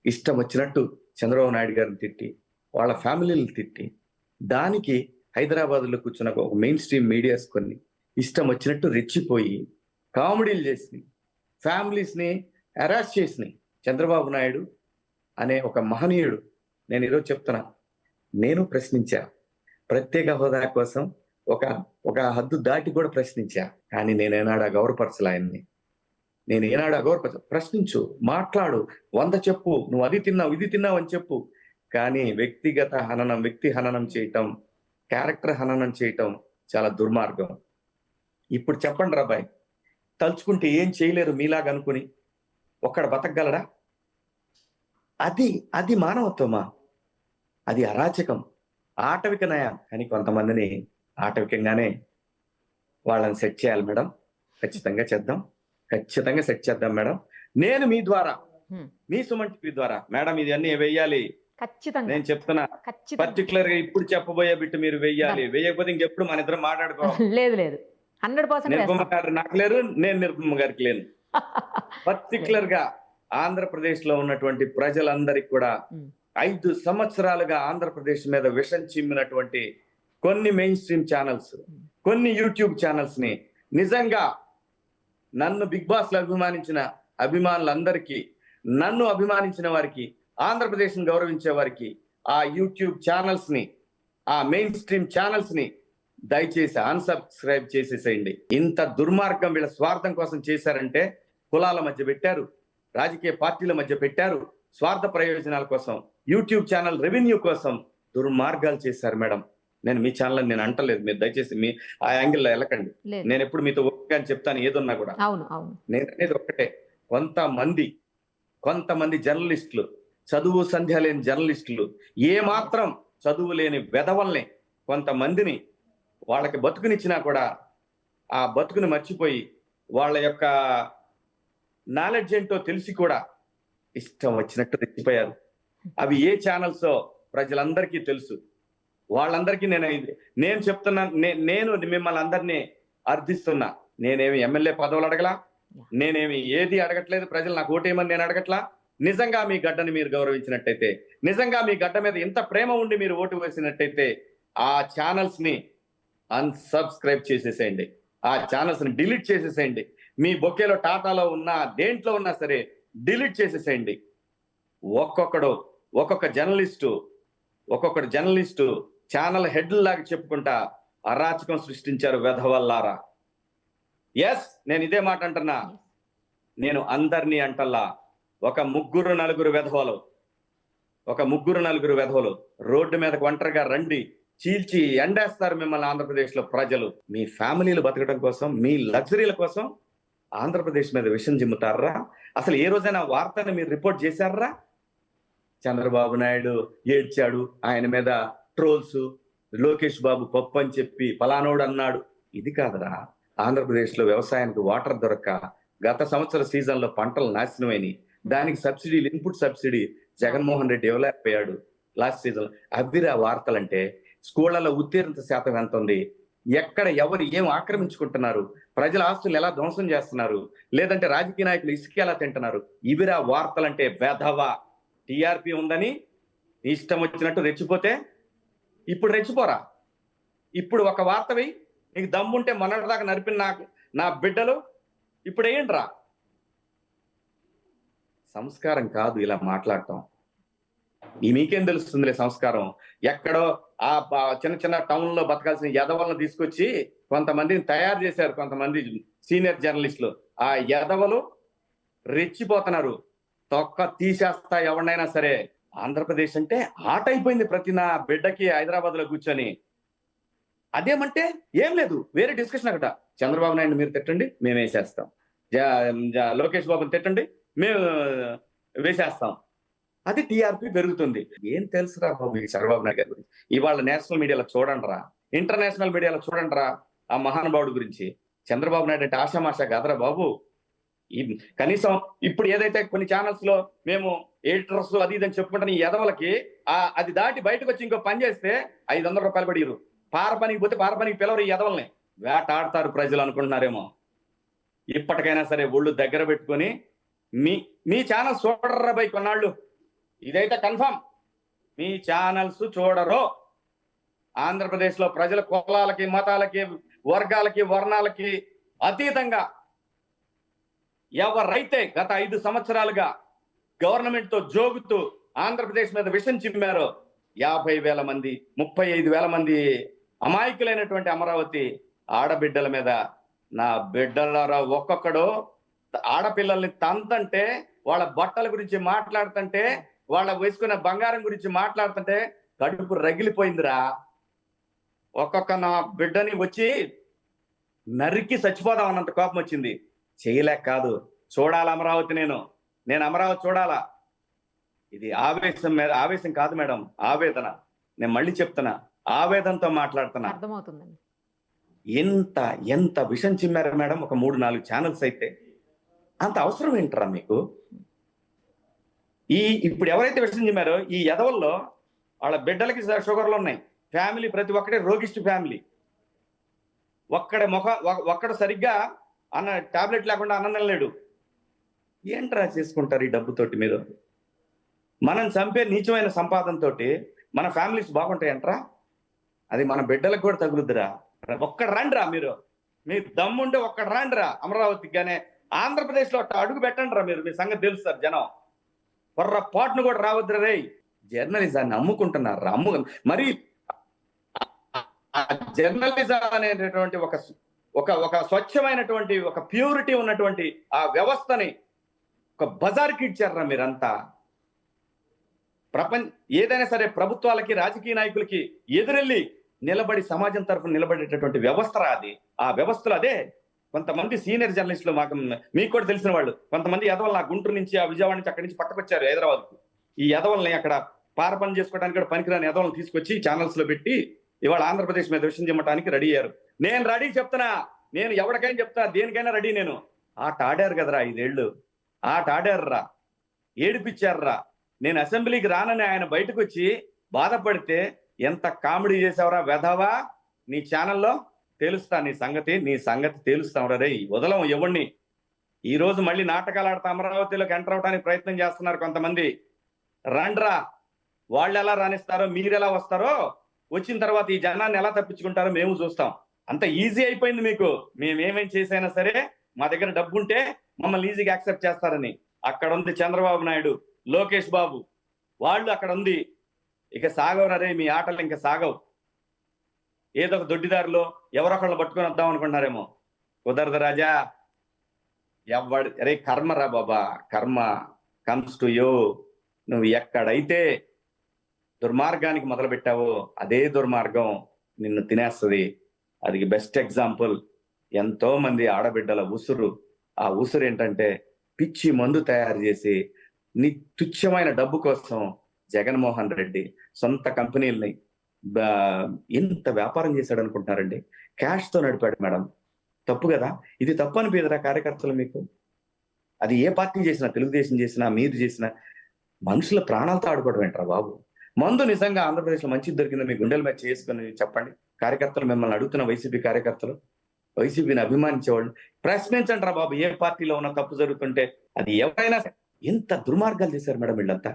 Speaker 3: ఇష్టం వచ్చినట్టు చంద్రబాబు నాయుడు గారిని తిట్టి, వాళ్ళ ఫ్యామిలీని తిట్టి, దానికి హైదరాబాద్లో కూర్చున్న ఒక మెయిన్ స్ట్రీమ్ మీడియాస్ కొన్ని ఇష్టం వచ్చినట్టు రెచ్చిపోయి కామెడీలు చేసి ఫ్యామిలీస్ ని హెరాస్ చేసినాయి. చంద్రబాబు నాయుడు అనే ఒక మహనీయుడు, నేను ఈరోజు చెప్తున్నా, నేను ప్రశ్నించా. ప్రత్యేక హోదా కోసం ఒక హద్దు దాటి కూడా ప్రశ్నించా. కానీ నేనేనాడు గౌరవపరచలే ఆయన్ని. నేను ఏనాడు ప్రశ్నించు, మాట్లాడు, 100 చెప్పు, నువ్వు అది తిన్నావు ఇది తిన్నావు అని చెప్పు. కానీ వ్యక్తిగత హననం, వ్యక్తి హననం చేయటం, క్యారెక్టర్ హననం చేయటం చాలా దుర్మార్గం. ఇప్పుడు చెప్పండి రాబాయ్, తలుచుకుంటే ఏం చేయలేరు మీలాగా అనుకుని ఒక్కడ బతకగలరా? అది మానవత్వమా? అది అరాచకం, ఆటవిక నయం. కానీ కొంతమందిని ఆటవికంగానే వాళ్ళని సెట్ చేయాలి మేడం. ఖచ్చితంగా సెట్ చేద్దాం మేడం. నేను మీ ద్వారా,
Speaker 2: హ్మ్.
Speaker 3: మీ సుమన్ టీవీ ద్వారా మేడం ఇది అన్ని వెయ్యాలి,
Speaker 2: ఖచ్చితంగా
Speaker 3: నేను చెప్తున్నా
Speaker 2: ఖచ్చితంగా
Speaker 3: పర్టికులర్ గా ఇప్పుడు చెప్పబోయే బిట్టు మీరు వెయ్యాలి, వేయకపోతే ఇంకెప్పుడు మన ఇద్దరం మాట్లాడుకో.
Speaker 2: లేదు లేదు 100%
Speaker 3: నిరుపమ
Speaker 2: వేస్తాం.
Speaker 3: గారు నాకు లేరు, నేను నిరుపమ గారికి లేను. పర్టికులర్ గా ఆంధ్రప్రదేశ్ లో ఉన్నటువంటి ప్రజలందరికీ కూడా
Speaker 2: ఉమ్,
Speaker 3: 5 సంవత్సరాలుగా ఆంధ్రప్రదేశ్ మీద విషం చిమ్మినటువంటి కొన్ని మెయిన్ స్ట్రీమ్ ఛానల్స్, కొన్ని యూట్యూబ్ ఛానల్స్ ని నిజంగా నన్ను బిగ్ బాస్ లో అభిమానించిన అభిమానులందరికీ, నన్ను అభిమానించిన వారికి, ఆంధ్రప్రదేశ్ ని గౌరవించే వారికి ఆ యూట్యూబ్ ఛానల్స్ ని, ఆ మెయిన్ స్ట్రీమ్ ఛానల్స్ ని దయచేసి అన్సబ్స్క్రైబ్ చేసేసేయండి. ఇంత దుర్మార్గం వీళ్ళ స్వార్థం కోసం చేశారంటే, కులాల మధ్య పెట్టారు, రాజకీయ పార్టీల మధ్య పెట్టారు, స్వార్థ ప్రయోజనాల కోసం, యూట్యూబ్ ఛానల్ రెవెన్యూ కోసం దుర్మార్గాలు చేశారు మేడం. నేను మీ ఛానల్ నేను అంటలేదు, మీరు దయచేసి మీ ఆ యాంగిల్లో వెళ్ళకండి.
Speaker 2: లేదు.
Speaker 3: నేను ఎప్పుడు మీతో ఓపిక అని చెప్తాను ఏదున్నా కూడా.
Speaker 2: అవును అవును
Speaker 3: నేను అనేది ఒక్కటే, కొంతమంది జర్నలిస్టులు, చదువు సంధ్య లేని జర్నలిస్టులు, ఏమాత్రం చదువు లేని వెధవల్ని, కొంతమందిని వాళ్ళకి బతుకునిచ్చినా కూడా ఆ బతుకుని మర్చిపోయి వాళ్ళ యొక్క నాలెడ్జ్ ఏంటో తెలిసి కూడా ఇష్టం వచ్చినట్టు రెచ్చిపోయారు. అవి ఏ ఛానల్సో ప్రజలందరికీ తెలుసు. వాళ్ళందరికీ నేను చెప్తున్నా, నేను మిమ్మల్ని అందరినీ అర్థిస్తున్నా. నేనేమి ఎమ్మెల్యే పదవులు అడగలా, నేనేమి ఏది అడగట్లేదు, ప్రజలు నాకు ఓటేయమని నేను అడగట్లా. నిజంగా మీ గడ్డని మీరు గౌరవించినట్టయితే, నిజంగా మీ గడ్డ మీద ఇంత ప్రేమ ఉండి మీరు ఓటు వేసినట్టయితే ఆ ఛానల్స్ ని అన్సబ్స్క్రైబ్ చేసేసేయండి, ఆ ఛానల్స్ ని డిలీట్ చేసేసేయండి. మీ బొకేలో టాటాలో ఉన్నా దేంట్లో ఉన్నా సరే డిలీట్ చేసేసేయండి. ఒక్కొక్క జర్నలిస్టు ఛానల్ హెడ్ లాగా చెప్పుకుంటా అరాచకం సృష్టించారు వెధవల్లారా. ఎస్, నేను ఇదే మాట అంటున్నా. నేను అందరినీ అంటల్లా, ఒక ముగ్గురు నలుగురు వెధవలు రోడ్డు మీదకి ఒంటరిగా రండి, చీల్చి ఎండేస్తారు మిమ్మల్ని ఆంధ్రప్రదేశ్ లో ప్రజలు. మీ ఫ్యామిలీలు బతకడం కోసం, మీ లగ్జరీల కోసం ఆంధ్రప్రదేశ్ మీద విషం జిమ్ముతారా? అసలు ఏ రోజైనా వార్తను మీరు రిపోర్ట్ చేశారా? చంద్రబాబు నాయుడు ఏడ్చాడు, ఆయన మీద ట్రోల్స్, లోకేష్ బాబు పప్పు అని చెప్పి పలానోడు అన్నాడు. ఇది కాదురా, ఆంధ్రప్రదేశ్ లో వ్యవసాయానికి వాటర్ దొరక్క గత సంవత్సర సీజన్ లో పంటలు నాశనమైనవి. దానికి సబ్సిడీలు, ఇన్పుట్ సబ్సిడీ జగన్మోహన్ రెడ్డి ఇవ్వలేకపోయాడు లాస్ట్ సీజన్. అవిరా వార్తలంటే. స్కూళ్లలో ఉత్తీర్ణత శాతం ఎంత ఉంది, ఎక్కడ ఎవరు ఏం ఆక్రమించుకుంటున్నారు, ప్రజల ఆస్తులు ఎలా ధ్వంసం చేస్తున్నారు, లేదంటే రాజకీయ నాయకులు ఇసుక ఎలా తింటున్నారు, ఇవిరా వార్తలంటే. వెధవ టీఆర్పీ ఉందని ఇష్టం వచ్చినట్టు రెచ్చిపోతే ఇప్పుడు రెచ్చిపోరా? ఇప్పుడు ఒక వార్తవి నీకు దమ్ముంటే మొన్నటిదాకా నరిపిన నా బిడ్డలు ఇప్పుడు ఏంట్రా? సంస్కారం కాదు ఇలా మాట్లాడటం. మీకేం తెలుస్తుందిలే సంస్కారం. ఎక్కడో ఆ చిన్న టౌన్ లో బతకాల్సిన యదవలను తీసుకొచ్చి కొంతమందిని తయారు చేశారు, కొంతమంది సీనియర్ జర్నలిస్టులు. ఆ యదవలు రెచ్చిపోతున్నారు, తొక్క తీసేస్తా ఎవరినైనా సరే. ఆంధ్రప్రదేశ్ అంటే ఆట అయిపోయింది ప్రతి నా బిడ్డకి హైదరాబాద్ లో కూర్చొని. అదేమంటే ఏం లేదు, వేరే డిస్కషన్ అక్కడ. చంద్రబాబు నాయుడు మీరు తిట్టండి, మేము వేసేస్తాం. లోకేష్ బాబుని తిట్టండి, మేము వేసేస్తాం. అది టీఆర్పీ పెరుగుతుంది. ఏం తెలుసురా బాబు ఈ చంద్రబాబు నాయుడు గారి గురించి? ఇవాళ నేషనల్ మీడియాలో చూడండిరా, ఇంటర్నేషనల్ మీడియాలో చూడండిరా ఆ మహానుభావుడి గురించి. చంద్రబాబు నాయుడు అంటే ఆషామాషా కాదురా బాబు. కనీసం ఇప్పుడు ఏదైతే కొన్ని ఛానల్స్ లో మేము ఎడిటర్స్ అది ఇదని చెప్పుకుంటాను, ఈ ఎదవలకి అది దాటి బయటకు వచ్చి ఇంకో పని చేస్తే 500 రూపాయలు పడి పార పనికి పోతే పార పనికి పిలవరు. ఈ ఎదవల్ని వేటాడతారు ప్రజలు అనుకుంటున్నారేమో. ఇప్పటికైనా సరే ఒళ్ళు దగ్గర పెట్టుకొని మీ ఛానల్స్ చూడర్రా బై కొన్నాళ్ళు. ఇదైతే కన్ఫర్మ్, మీ ఛానల్స్ చూడరు. ఆంధ్రప్రదేశ్ లో ప్రజల కులాలకి, మతాలకి, వర్గాలకి, వర్ణాలకి అతీతంగా ఎవరైతే గత 5 సంవత్సరాలుగా గవర్నమెంట్ తో జోగుతూ ఆంధ్రప్రదేశ్ మీద విషం చిమ్మారో 50,000 మంది, 35,000 మంది అమాయకులైనటువంటి అమరావతి ఆడబిడ్డల మీద, నా బిడ్డలారా ఒక్కొక్కడు ఆడపిల్లల్ని తంతంటే, వాళ్ళ బట్టల గురించి మాట్లాడుతుంటే, వాళ్ళ వేసుకున్న బంగారం గురించి మాట్లాడుతుంటే కడుపు రగిలిపోయిందిరా. ఒక్కొక్క నా బిడ్డని వచ్చి నరికి చచ్చిపోదాం అన్నంత కోపం వచ్చింది. చేయలేక కాదు, చూడాలి అమరావతి. నేను అమరావతి చూడాలా. ఇది ఆవేశం కాదు మేడం, ఆవేదన. నేను మళ్ళీ చెప్తున్నా, ఆవేదనతో మాట్లాడుతున్నా.
Speaker 2: అర్థమవుతుందండి.
Speaker 3: ఎంత విషం చిమ్మారు మేడం. ఒక 3-4 ఛానల్స్ అయితే అంత అవసరం ఏంటరా మీకు? ఇప్పుడు ఎవరైతే విషయం చెప్పారో ఈ ఎదవల్లో వాళ్ళ బిడ్డలకి షుగర్లు ఉన్నాయి, ఫ్యామిలీ ప్రతి ఒక్కటే రోగిష్టి ఫ్యామిలీ, ఒక్కడు సరిగ్గా అన్న టాబ్లెట్ లేకుండా అన్నం తినలేడు. ఏంట్రా చేసుకుంటారు ఈ డబ్బుతోటి మీరు? మనం చంపే నీచమైన సంపాదనతో మన ఫ్యామిలీస్ బాగుంటాయంట్రా? అది మన బిడ్డలకు కూడా తగులుద్దిరా. ఒక్కడు రండిరా, మీరు దమ్ముంటే ఒక్కడు రండిరా అమరావతికి, కానీ ఆంధ్రప్రదేశ్లో అడుగు పెట్టండి రా మీరు. మీ సంగతి తెలుస్తారు జనం. పొర్రపాటును కూడా రావద్దురా రే. జర్నలిజాన్ని అమ్ముకుంటున్నారు మరి జర్నలిజం అనేటటువంటి ఒక స్వచ్ఛమైనటువంటి ఒక ప్యూరిటీ ఉన్నటువంటి ఆ వ్యవస్థని ఒక బజార్కి ఇచ్చారా మీరంతా. ఏదైనా సరే ప్రభుత్వాలకి రాజకీయ నాయకులకి ఎదురెళ్ళి నిలబడి సమాజం తరఫున నిలబడేటటువంటి వ్యవస్థ అది. ఆ వ్యవస్థలో అదే కొంతమంది సీనియర్ జర్నలిస్టులు మీకు కూడా తెలిసిన వాళ్ళు కొంతమంది ఎదవలు నా గుంటూరు నుంచి ఆ విజయవాడ నుంచి అక్కడి నుంచి పట్టుకొచ్చారు హైదరాబాద్కు. ఈ ఎదవల్ని అక్కడ పారపని చేసుకోవడానికి కూడా పనికిరాని ఎదవలను తీసుకొచ్చి ఛానల్స్ లో పెట్టి ఇవాళ ఆంధ్రప్రదేశ్ మీద విషయం చెప్పడానికి రెడీ అయ్యారు. నేను రెడీ చెప్తున్నా, నేను ఎవరికైనా చెప్తున్నా, దేనికైనా రెడీ. నేను ఆట ఆడారు కదరా 5 ఏళ్ళు, ఆట ఆడారురా, ఏడిపించారురా. నేను అసెంబ్లీకి రానని ఆయన బయటకు వచ్చి బాధపడితే ఎంత కామెడీ చేసావురా వెధవా. నీ ఛానల్లో తెలుస్తా నీ సంగతి తెలుస్తాం రే. వదలం ఎవరిని. ఈ రోజు మళ్ళీ నాటకాలు ఆడతా అమరావతిలోకి ఎంటర్ అవడానికి ప్రయత్నం చేస్తున్నారు కొంతమంది. రండ్రా, వాళ్ళు ఎలా రాణిస్తారో మీరు ఎలా వస్తారో, వచ్చిన తర్వాత ఈ జనాన్ని ఎలా తప్పించుకుంటారో మేము చూస్తాం. అంత ఈజీ అయిపోయింది మీకు. మేమేమేం చేసైనా సరే మా దగ్గర డబ్బు ఉంటే మమ్మల్ని ఈజీగా యాక్సెప్ట్ చేస్తారని. అక్కడ ఉంది చంద్రబాబు నాయుడు, లోకేష్ బాబు, వాళ్ళు అక్కడ ఉంది. ఇక సాగవరే మీ ఆటలు, ఇంకా సాగవు. ఏదో ఒక దొడ్డిదారిలో ఎవరొకళ్ళు పట్టుకొని వద్దాం అనుకుంటున్నారేమో. కుదరదు రాజా. అరే కర్మ రా బాబా, కర్మ కమ్స్ టు యూ. నువ్వు ఎక్కడైతే దుర్మార్గానికి మొదలు పెట్టావో అదే దుర్మార్గం నిన్ను తినేస్తుంది. అది బెస్ట్ ఎగ్జాంపుల్. ఎంతో మంది ఆడబిడ్డల ఉసురు. ఆ ఉసురు ఏంటంటే పిచ్చి మందు తయారు చేసి తుచ్చమైన డబ్బు కోసం జగన్మోహన్ రెడ్డి సొంత కంపెనీలని ఎంత వ్యాపారం చేశాడు అనుకుంటున్నారండి? క్యాష్ తో నడిపాడు మేడం. తప్పు కదా ఇది? తప్పు అనిపించరా కార్యకర్తలు మీకు? అది ఏ పార్టీ చేసినా, తెలుగుదేశం చేసినా, మీరు చేసినా, మనుషుల ప్రాణాలతో ఆడుకోవడం ఏంట్రా బాబు? మందు నిజంగా ఆంధ్రప్రదేశ్లో మంచిది దొరికిందో మీ గుండెల మీద చేసుకుని చెప్పండి. కార్యకర్తలు మిమ్మల్ని అడుగుతున్న వైసీపీ కార్యకర్తలు, వైసీపీని అభిమానించేవాళ్ళు ప్రశ్నించండి రా బాబు. ఏ పార్టీలో ఉన్న తప్పు జరుగుతుంటే అది ఎవరైనా ఎంత దుర్మార్గాలు చేశారు మేడం వీళ్ళంతా.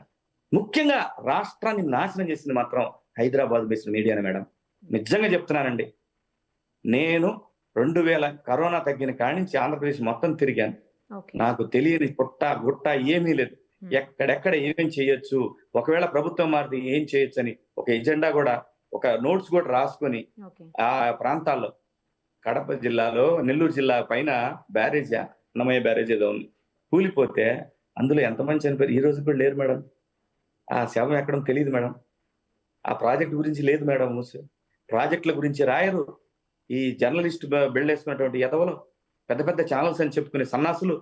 Speaker 3: ముఖ్యంగా రాష్ట్రాన్ని నాశనం చేసింది మాత్రం హైదరాబాద్ బేస్డ్ మీడియానే మేడం. నిజంగా చెప్తున్నానండి. నేను 2000 కరోనా తగ్గిన కాడి నుంచి ఆంధ్రప్రదేశ్ మొత్తం తిరిగాను. నాకు తెలియని గుట్ట ఏమీ లేదు. ఎక్కడెక్కడ ఏమేం చేయొచ్చు, ఒకవేళ ప్రభుత్వం మారితే ఏం చేయొచ్చు అని ఒక ఎజెండా కూడా, ఒక నోట్స్ కూడా రాసుకొని ఆ ప్రాంతాల్లో కడప జిల్లాలో నెల్లూరు జిల్లా పైన బ్యారేజ్, అన్నమయ్య బ్యారేజ్ ఏదో ఉంది, కూలిపోతే అందులో ఎంతమంది చనిపోయారు ఈ రోజు కూడా లేరు మేడం. ఆ శవం ఎక్కడం తెలియదు మేడం. ఆ ప్రాజెక్ట్ గురించి లేదు మేడం. ప్రాజెక్టుల గురించి రాయరు ఈ జర్నలిస్ట్ బిల్డ్ వేసుకున్నటువంటి ఎదవలు, పెద్ద పెద్ద ఛానల్స్ అని చెప్పుకునే సన్నాసులు.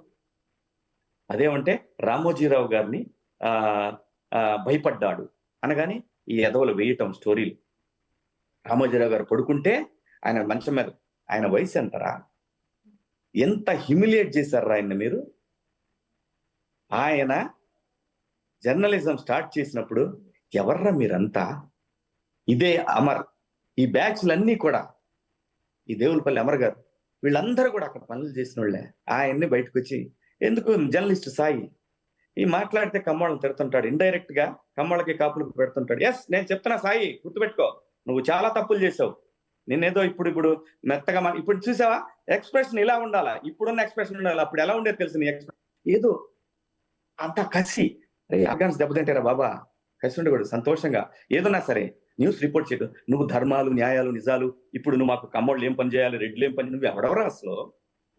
Speaker 3: అదేమంటే రామోజీరావు గారిని భయపడ్డాడు అనగానే ఈ ఎదవలు వేయటం స్టోరీలు. రామోజీరావు గారు పడుకుంటే ఆయన మంచం మీద, ఆయన వయసు ఎంతరా? ఎంత హ్యూమిలియేట్ చేశారా ఆయన మీరు? ఆయన జర్నలిజం స్టార్ట్ చేసినప్పుడు ఎవర్రా మీరంతా? ఇదే అమర్, ఈ బ్యాచ్లన్నీ కూడా, ఈ దేవులపల్లి అమర్ గారు, వీళ్ళందరూ కూడా అక్కడ పనులు చేసిన వాళ్ళే. ఆయన్ని బయటకు వచ్చి ఎందుకు జర్నలిస్ట్ సాయి ఈ మాట్లాడితే కమ్మోళ్ళని తిడుతుంటాడు, ఇండైరెక్ట్ గా కమ్మోళ్ళకి కాపులకు పెడుతుంటాడు. ఎస్, నేను చెప్తున్నా సాయి, గుర్తుపెట్టుకో, నువ్వు చాలా తప్పులు చేసావు. నేనేదో ఇప్పుడు మెత్తగా ఇప్పుడు చూసావా ఎక్స్ప్రెషన్ ఇలా ఉండాలా, ఇప్పుడున్న ఎక్స్ప్రెషన్ ఉండాలి. అప్పుడు ఎలా ఉండేది తెలుసు నీ ఎక్స్ప్రెషన్? ఏదో అంత కసి. ఆర్గాన్స్ దెబ్బతింటారా బాబా? కసి ఉండకూడదు. సంతోషంగా ఏదన్నా సరే న్యూస్ రిపోర్ట్ చేయదు. నువ్వు ధర్మాలు, న్యాయాలు, నిజాలు, ఇప్పుడు నువ్వు మాకు కమ్మోళ్ళు ఏం పని చేయాలి, రెడ్లు ఏం పని, నువ్వు ఎవడవరా అసలు?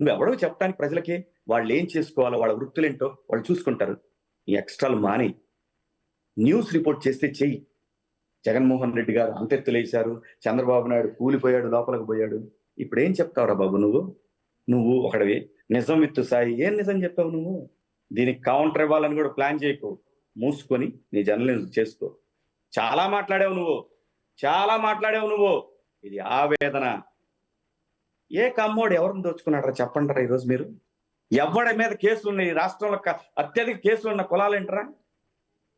Speaker 3: నువ్వెవడో చెప్పడానికి ప్రజలకి వాళ్ళు ఏం చేసుకోవాలో, వాళ్ళ వృత్తులేంటో వాళ్ళు చూసుకుంటారు. ఈ ఎక్స్ట్రాలు మాని న్యూస్ రిపోర్ట్ చేస్తే చెయ్యి. జగన్మోహన్ రెడ్డి గారు అంతెత్తులేశారు, చంద్రబాబు నాయుడు కూలిపోయాడు, లోపలికి పోయాడు. ఇప్పుడు ఏం చెప్తావురా బాబు నువ్వు ఒకడివి. నిజం విత్తు సాయి, ఏం నిజం చెప్పావు నువ్వు? దీనికి కౌంటర్ ఇవ్వాలని కూడా ప్లాన్ చేయకు. మూసుకొని నీ జర్నలిజం చేసుకో. చాలా మాట్లాడావు నువ్వు. ఇది ఆవేదన. ఏ కమ్మోడు ఎవరిని దోచుకున్నాడరా చెప్పండి రా ఈరోజు మీరు? ఎవడి మీద కేసులు ఉన్నాయి రాష్ట్రంలో అత్యధిక కేసులు ఉన్న కులాలు ఏంటరా?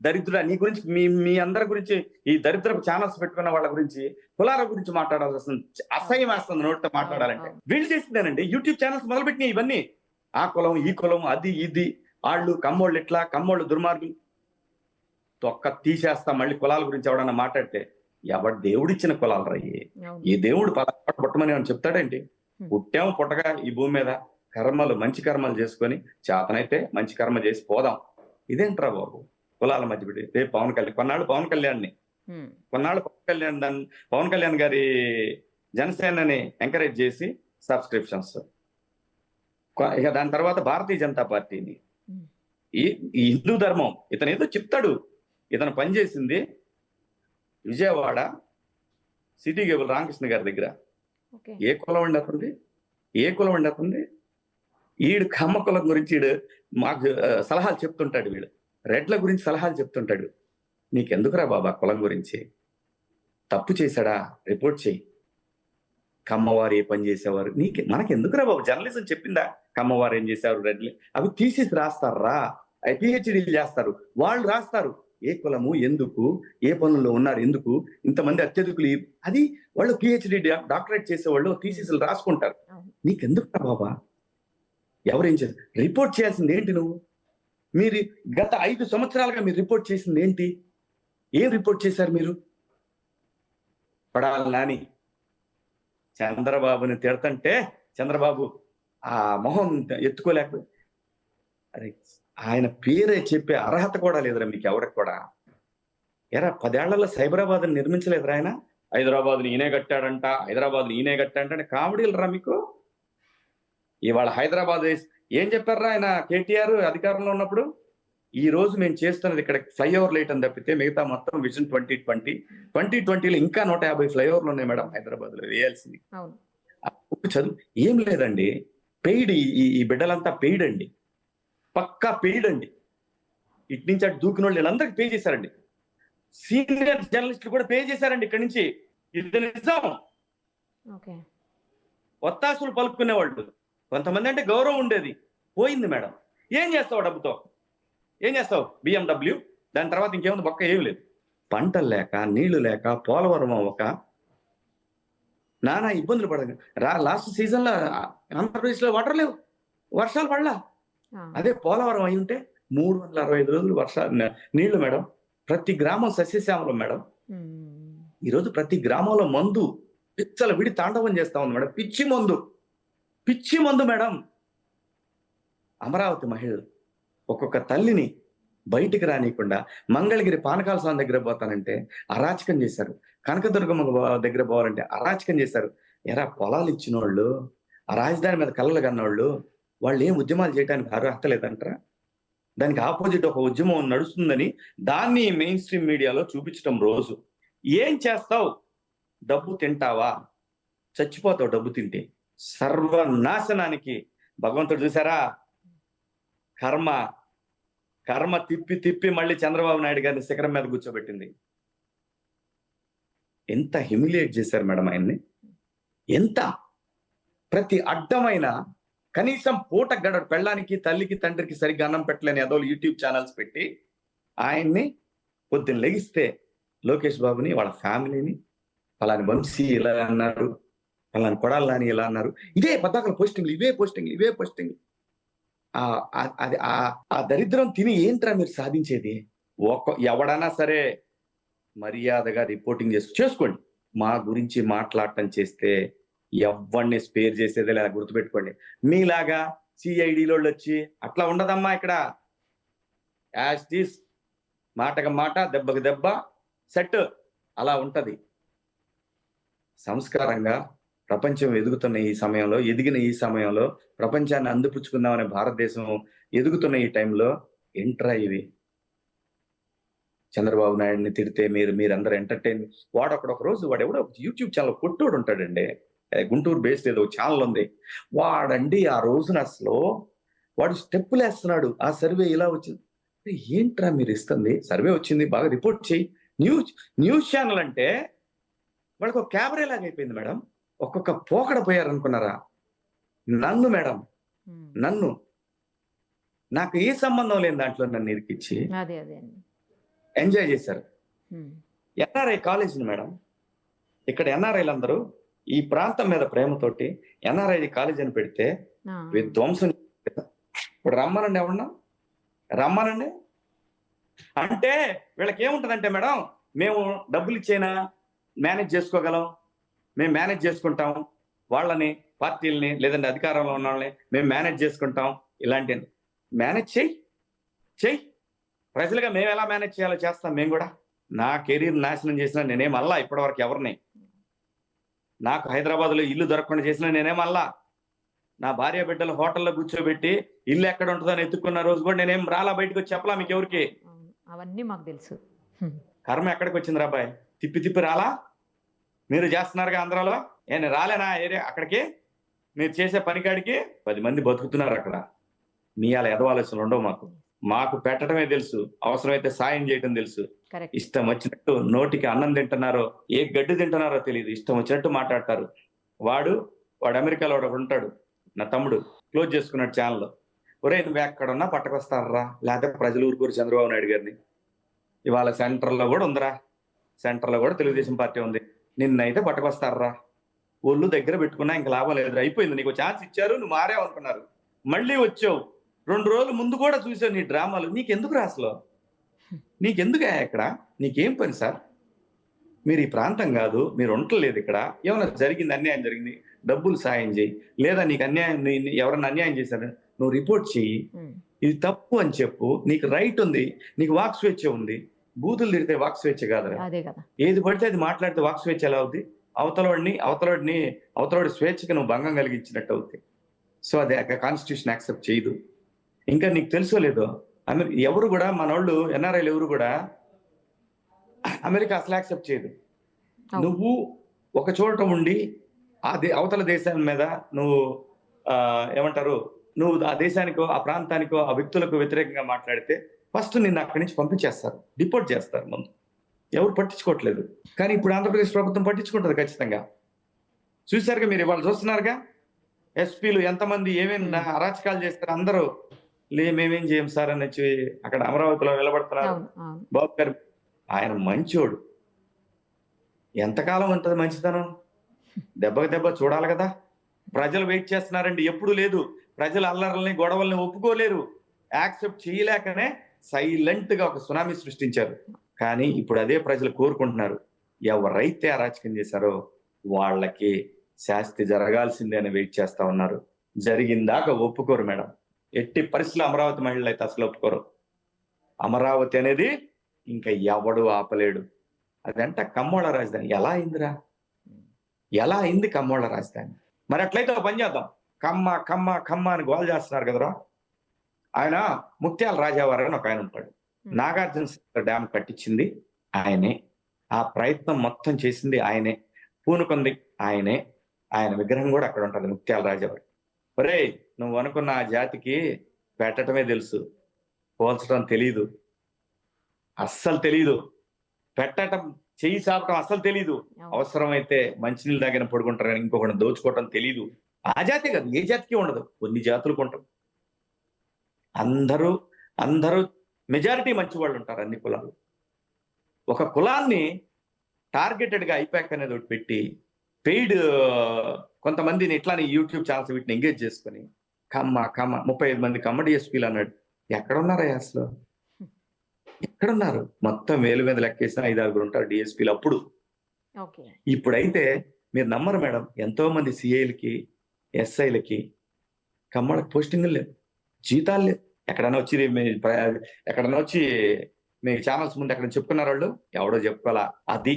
Speaker 3: దరిద్రుడా, నీ గురించి మీ అందరి గురించి ఈ దరిద్రపు ఛానల్స్ పెట్టుకున్న వాళ్ళ గురించి కులాల గురించి మాట్లాడాల్సి వస్తుంది. అసహ్యం వేస్తుంది నోటితో మాట్లాడాలంటే. వీళ్ళు చేసిందేనండి యూట్యూబ్ ఛానల్స్ మొదలుపెట్టినాయి ఇవన్నీ. ఆ కులం ఈ కులం అది ఇది, వాళ్ళు కమ్మోళ్ళు ఇట్లా, కమ్మోళ్ళు దుర్మార్గులు. తొక్క తీసేస్తా మళ్ళీ కులాల గురించి ఎవడన్నా మాట్లాడితే. ఎవడు దేవుడిచ్చిన కులాలు రయ్యి. ఈ దేవుడు పలాపాటు పుట్టమని అని చెప్తాడేంటి? పుట్టాము పుట్టగా ఈ భూమి మీద కర్మలు మంచి కర్మలు చేసుకొని చేతనైతే మంచి కర్మ చేసి పోదాం. ఇదేంట్రా బాబు కులాల మధ్య పెట్టి? రేపు కొన్నాళ్ళు పవన్ కళ్యాణ్ గారి జనసేనని ఎంకరేజ్ చేసి సబ్స్క్రిప్షన్స్, ఇక దాని తర్వాత భారతీయ జనతా పార్టీని, ఈ హిందూ ధర్మం. ఇతను ఏదో చెప్తాడు. ఇతను పనిచేసింది విజయవాడ సిటీ కేబుల్ రామకృష్ణ గారి దగ్గర. ఏ కులం అండి అతనిది? ఏ కులం అండి అతనిది? ఈడు కమ్మ కులం గురించి ఈడు మాకు సలహాలు చెప్తుంటాడు. వీడు రెడ్ల గురించి సలహాలు చెప్తుంటాడు. నీకెందుకురా బాబా కులం గురించి? తప్పు చేశాడా రిపోర్ట్ చేయి. కమ్మవారు ఏ పని చేసేవారు మనకెందుకురా బాబు? జర్నలిజం చెప్పిందా కమ్మవారు ఏం చేశారు, రెడ్లు అవి తీసేసి రాస్తారా? అవి పిహెచ్డీలు చేస్తారు, వాళ్ళు రాస్తారు. ఏ కులము ఎందుకు, ఏ పనుల్లో ఉన్నారు ఎందుకు, ఇంతమంది అత్యధికులు, అది వాళ్ళు పిహెచ్డి డాక్టరేట్ చేసేవాళ్ళు థీసిస్లు రాసుకుంటారు. నీకెందుకురా బాబా? ఎవరేం చేస్తారు? రిపోర్ట్ చేయాల్సింది ఏంటి నువ్వు? మీరు గత 5 సంవత్సరాలుగా మీరు రిపోర్ట్ చేసింది ఏంటి? ఏం రిపోర్ట్ చేశారు మీరు? పడాలి నాని చంద్రబాబుని తిడతంటే చంద్రబాబు ఆ మొహం ఎత్తుకోలేకపోయి, అరే ఆయన పేరే చెప్పే అర్హత కూడా లేదురా మీకు ఎవరికి కూడా. ఎరా 10 ఏళ్లలో సైబరాబాద్ నిర్మించలేదురా ఆయన? హైదరాబాద్ని ఈయనే కట్టాడంట, హైదరాబాద్ని ఈయనే కట్టాడంటే కామెడీలు రా మీకు. ఇవాళ హైదరాబాద్ ఏం చెప్పారా ఆయన కేటీఆర్ అధికారంలో ఉన్నప్పుడు? ఈ రోజు మేము చేస్తున్నది ఇక్కడ ఫ్లైఓవర్ లైట్ అని తప్పితే మిగతా మొత్తం విజన్ 2020లో ఇంకా 150 ఫ్లైఓవర్లు ఉన్నాయి మేడం హైదరాబాద్ లో వేయాల్సింది. చదువు ఏం లేదండి. పెయిడ్, ఈ బిడ్డలంతా పెయిడ్ అండి, పక్కా పెయిడ్ అండి. ఇటు నుంచి అటు దూకిన వాళ్ళు వీళ్ళందరికీ పే చేశారండి. సీనియర్ జర్నలిస్టులు కూడా పే చేశారండి ఇక్కడి నుంచి. ఇది నిజం. ఒత్తాసులు పలుకునేవాళ్ళు కొంతమంది అంటే గౌరవం ఉండేది, పోయింది మేడం. ఏం చేస్తావు డబ్బుతో? ఏం చేస్తావు? BMW, దాని తర్వాత ఇంకేముంది? బొక్క ఏమి లేదు. పంటలు లేక, నీళ్లు లేక, పోలవరం అవ్వక నానా ఇబ్బందులు పడదు. లాస్ట్ సీజన్ లో ఆంధ్రప్రదేశ్ లో వాటర్ లేవు, వర్షాలు పడలా. అదే పోలవరం అయి ఉంటే 365 రోజులు నీళ్లు మేడం. ప్రతి గ్రామం సస్యశ్యామలం మేడం. ఈరోజు ప్రతి గ్రామంలో మందు పిచ్చల విడి తాండవం చేస్తా ఉంది మేడం. పిచ్చి మందు మేడం. అమరావతి మహిళలు ఒక్కొక్క తల్లిని బయటికి రానియకుండా మంగళగిరి పానకాల స్వామి దగ్గర పోతానంటే అరాచకం చేశారు. కనకదుర్గమ్మ దగ్గర పోవాలంటే అరాచకం చేశారు. ఎరా పొలాలు ఇచ్చిన వాళ్ళు, ఆ రాజధాని మీద కళ్ళలు కన్నవాళ్ళు, వాళ్ళు ఏం ఉద్యమాలు చేయడానికి అర్హత లేదంటారా? దానికి ఆపోజిట్ ఒక ఉద్యమం నడుస్తుందని దాన్ని మెయిన్ స్ట్రీమ్ మీడియాలో చూపించడం రోజు. ఏం చేస్తావు? డబ్బు తింటావా? చచ్చిపోతావు డబ్బు తింటే. సర్వనాశనానికి భగవంతుడు చూసారా? కర్మ తిప్పి మళ్ళీ చంద్రబాబు నాయుడు గారిని శిఖరం మీద కూర్చోబెట్టింది. ఎంత హ్యూమిలియేట్ చేశారు మేడం ఆయన్ని. ఎంత ప్రతి అడ్డమైన కనీసం పూట గడడు పెళ్ళానికి, తల్లికి, తండ్రికి సరిగ్గా అన్నం పెట్టలేని ఏదో యూట్యూబ్ ఛానల్స్ పెట్టి ఆయన్ని పొద్దున్న లెగిస్తే లోకేష్ బాబుని, వాళ్ళ ఫ్యామిలీని, పలాని వంశీ ఇలా అన్నారు, పలాని కొడాలని ఇలా అన్నారు. ఇదే పద్దాకల పోస్టింగ్లు, ఇవే పోస్టింగ్లు. ఆ దరిద్రం తిని ఏంట్రా మీరు సాధించేది? ఎవడన్నా సరే మర్యాదగా రిపోర్టింగ్ చేసుకోండి. మా గురించి మాట్లాడటం చేస్తే ఎవరిని స్పేర్ చేసేదే లేదా గుర్తుపెట్టుకోండి. మీలాగా సిఐడిలో వచ్చి అట్లా ఉండదమ్మా ఇక్కడ. యాజ్ టీస్, మాటకు మాట, దెబ్బకు దెబ్బ సెట్ అలా ఉంటది. సంస్కారంగా ప్రపంచం ఎదిగిన ఈ సమయంలో ప్రపంచాన్ని అందిపుచ్చుకుందామనే భారతదేశం ఎదుగుతున్న ఈ టైంలో ఎంట్రా ఇవి? చంద్రబాబు నాయుడిని తిడితే మీరందరూ ఎంటర్టైన్. వాడు ఎవడో యూట్యూబ్ ఛానల్ కొట్టోడు ఉంటాడండి, గుంటూరు బేస్డ్ ఏదో ఛానల్ ఉంది. వాడండి ఆ రోజున అసలు వాడు స్టెప్పులు వేస్తున్నాడు. ఆ సర్వే ఇలా వచ్చింది. ఏంట్రా మీరు ఇస్తుంది? సర్వే వచ్చింది, బాగా రిపోర్ట్ చేయి. న్యూస్ ఛానల్ అంటే వాళ్ళకి ఒక క్యాబరే లాగా అయిపోయింది మేడం. ఒక్కొక్క పోకడ పోయారనుకున్నారా? నన్ను నాకు ఏ సంబంధం లేని దాంట్లో నన్ను ఇరికిచ్చి
Speaker 2: అదే అదే అండి.
Speaker 3: ఎంజాయ్ చేశారు.
Speaker 2: ఉమ్.
Speaker 3: ఎన్ఆర్ఐ కాలేజీని మేడం, ఇక్కడ ఎన్ఆర్ఐలు అందరూ ఈ ప్రాంతం మీద ప్రేమతోటి ఎన్ఆర్ఐ కాలేజ్ అని పెడితే
Speaker 2: ఆ.
Speaker 3: విధ్వంసం చేశారు. ఇప్పుడు రమ్మనండి, ఎవరన్నా రమ్మనండి. అంటే వీళ్ళకి ఏముంటదంటే మేడం, మేము డబ్బులు ఇచ్చైనా మేనేజ్ చేసుకోగలం, మేము మేనేజ్ చేసుకుంటాం, వాళ్ళని పార్టీలని లేదంటే అధికారంలో ఉన్న వాళ్ళని మేము మేనేజ్ చేసుకుంటాం. ఇలాంటి మేనేజ్ చెయ్యి ప్రజలుగా మేము ఎలా మేనేజ్ చేయాలో చేస్తాం. మేము కూడా నా కెరీర్ నాశనం చేసినా నేనేమల్లా ఇప్పటివరకు ఎవరిని, నాకు హైదరాబాద్లో ఇల్లు దొరకకుండా చేసినా నేనేమల్లా, నా భార్య బిడ్డలు హోటల్లో కూర్చోబెట్టి ఇల్లు ఎక్కడ ఉంటుందో అని ఎత్తుకున్న రోజు కూడా నేనేం రాలా బయటకు వచ్చి చెప్పలా మీకు ఎవరికి.
Speaker 2: అవును, అవన్నీ మాకు తెలుసు.
Speaker 3: కర్మ ఎక్కడికి వచ్చింది రాబాయ్, తిప్పి రాలా? మీరు చేస్తున్నారుగా ఆంధ్రాలో, నేను రాలేనా ఏరియా అక్కడికి, మీరు చేసే పనికాడికి 10 మంది బతుకుతున్నారు అక్కడ. మీ అలా ఎదవాల్సిన ఉండవు. మాకు పెట్టడమే తెలుసు, అవసరమైతే సాయం చేయటం తెలుసు.
Speaker 2: కరెక్ట్.
Speaker 3: ఇష్టం వచ్చినట్టు నోటికి అన్నం తింటున్నారో ఏ గడ్డి తింటున్నారో తెలియదు, ఇష్టం వచ్చినట్టు మాట్లాడతారు. వాడు అమెరికాలో ఒకడు ఉంటాడు, నా తమ్ముడు క్లోజ్ చేసుకున్నాడు ఛానల్. ఒరే నువ్వు ఎక్కడున్నా పట్టకొస్తారా, లేకపోతే ప్రజలు ఊరుకూరు చంద్రబాబు నాయుడు గారిని. ఇవాళ సెంటర్లో కూడా ఉందిరా, సెంటర్లో కూడా తెలుగుదేశం పార్టీ ఉంది, నిన్నైతే పట్టకొస్తారా, ఒళ్ళు దగ్గర పెట్టుకున్నా ఇంకా లాభం లేదురా, అయిపోయింది, నీకు ఛాన్స్ ఇచ్చారు, నువ్వు మారావు అనుకున్నారు, మళ్ళీ వచ్చావు. 2 రోజులు ముందు కూడా చూసావు నీ డ్రామాలు. నీకెందుకు రాసలో, నీకెందుకు ఇక్కడ, నీకేం పని సార్? మీరు ఈ ప్రాంతం కాదు, మీరు ఉండలేదు ఇక్కడ, ఏమైనా జరిగింది, అన్యాయం జరిగింది, డబ్బులు సాయం చేయి, లేదా నీకు అన్యాయం, ఎవరన్నా అన్యాయం చేశారు నువ్వు రిపోర్ట్ చెయ్యి, ఇది తప్పు అని చెప్పు. నీకు రైట్ ఉంది, నీకు వాక్ స్వేచ్ఛ ఉంది. బూతులు తిరిగితే వాక్ స్వేచ్ఛ కాదురా, ఏది పడితే అది మాట్లాడితే వాక్ స్వేచ్ఛ ఎలా అవుద్ది? అవతలోడి స్వేచ్ఛకి నువ్వు భంగం కలిగించినట్టు అవుతుంది. సో అది కాన్స్టిట్యూషన్ యాక్సెప్ట్ చేయదు. ఇంకా నీకు తెలుసో లేదో, ఎవరు కూడా మనోళ్ళు ఎన్ఆర్ఐలు ఎవరు కూడా అమెరికా అసలు యాక్సెప్ట్ చేయదు. నువ్వు ఒక చోట ఉండి అవతల దేశం మీద నువ్వు ఏమంటారు, నువ్వు ఆ దేశానికో ఆ ప్రాంతానికో ఆ వ్యక్తులకు వ్యతిరేకంగా మాట్లాడితే ఫస్ట్ నిన్ను అక్కడి నుంచి పంపించేస్తారు, డిపోర్ట్ చేస్తారు. ముందు ఎవరు పట్టించుకోవట్లేదు, కానీ ఇప్పుడు ఆంధ్రప్రదేశ్ ప్రభుత్వం పట్టించుకుంటుంది ఖచ్చితంగా. చూసారుగా మీరు, ఇవాళ చూస్తున్నారుగా ఎస్పీలు ఎంతమంది ఏమేమి అరాచకాలు చేస్తారు. అందరూ మేమేం చేయం సార్ అని వచ్చి అక్కడ అమరావతిలో నిలబడుతున్నారు. బాబు గారు ఆయన మంచోడు, ఎంతకాలం ఉంటుంది మంచితనం? దెబ్బకి దెబ్బ చూడాలి కదా. ప్రజలు వెయిట్ చేస్తున్నారండి, ఎప్పుడు లేదు. ప్రజలు అల్లర్లని గొడవల్ని ఒప్పుకోలేరు, యాక్సెప్ట్ చేయలేకనే సైలెంట్ గా ఒక సునామీ సృష్టించారు. కానీ ఇప్పుడు అదే ప్రజలు కోరుకుంటున్నారు, ఎవరైతే అరాచకం చేశారో వాళ్ళకి శాస్తి జరగాల్సిందే అని వెయిట్ చేస్తా ఉన్నారు. జరిగిందాకా ఒప్పుకోరు మేడం, ఎట్టి పరిస్థితుల్లో అమరావతి మహిళలు అయితే అసలు ఒప్పుకోరు. అమరావతి అనేది ఇంకా ఎవడు ఆపలేడు. అదంట కమ్మోళ్ళ రాజధాని. ఎలా అయిందిరా, ఎలా అయింది కమ్మోళ్ళ రాజధాని? మరి అట్లయితే ఒక పని చేద్దాం, కమ్మ కమ్మ కమ్మ అని గోల్ చేస్తున్నారు కదరా. ఆయన ముత్యాల రాజావారు అని ఒక ఆయన ఉంటాడు, నాగార్జున డ్యామ్ కట్టించింది ఆయనే, ఆ ప్రయత్నం మొత్తం చేసింది ఆయనే, పూనుకుంది ఆయనే, ఆయన విగ్రహం కూడా అక్కడ ఉంటుంది ముత్యాల రాజావారు. ఒరే నువ్వు అనుకున్న ఆ జాతికి పెట్టడమే తెలుసు, పోల్చడం తెలీదు, అస్సలు తెలీదు. పెట్టడం, చెయ్యి చాపటం అస్సలు తెలీదు. అవసరమైతే మంచినీళ్ళు దాగిన పడుకుంటారు కానీ ఇంకొకటి దోచుకోవటం తెలీదు. ఆ జాతి కాదు, ఏ జాతికి ఉండదు, కొన్ని జాతులకు ఉంటారు. అందరూ మెజారిటీ మంచి వాళ్ళు ఉంటారు అన్ని కులాలు. ఒక కులాన్ని టార్గెటెడ్ గా ఐపాక్ అనేది ఒకటి పెట్టి పెయిడ్ కొంతమందిని ఇట్లానే యూట్యూబ్ ఛానల్స్ వీటిని ఎంగేజ్ చేసుకుని కమ్మ 35 మంది కమ్మ డిఎస్పీలు అన్నాడు. ఎక్కడున్నారా అసలు, ఎక్కడున్నారు? మొత్తం వేలు మీద లెక్కేసిన 5-6 ఉంటారు డిఎస్పీలు అప్పుడు. ఇప్పుడైతే మీరు నమ్మరు మేడం, ఎంతో మంది సిఐలకి ఎస్ఐలకి కమ్మలకు పోస్టింగ్లు లేవు, జీతాలు లేవు. ఎక్కడైనా వచ్చి మీ ఛానల్స్ ముందు ఎక్కడ చెప్పుకున్నారు వాళ్ళు, ఎవడో చెప్పుకోవాలా. అది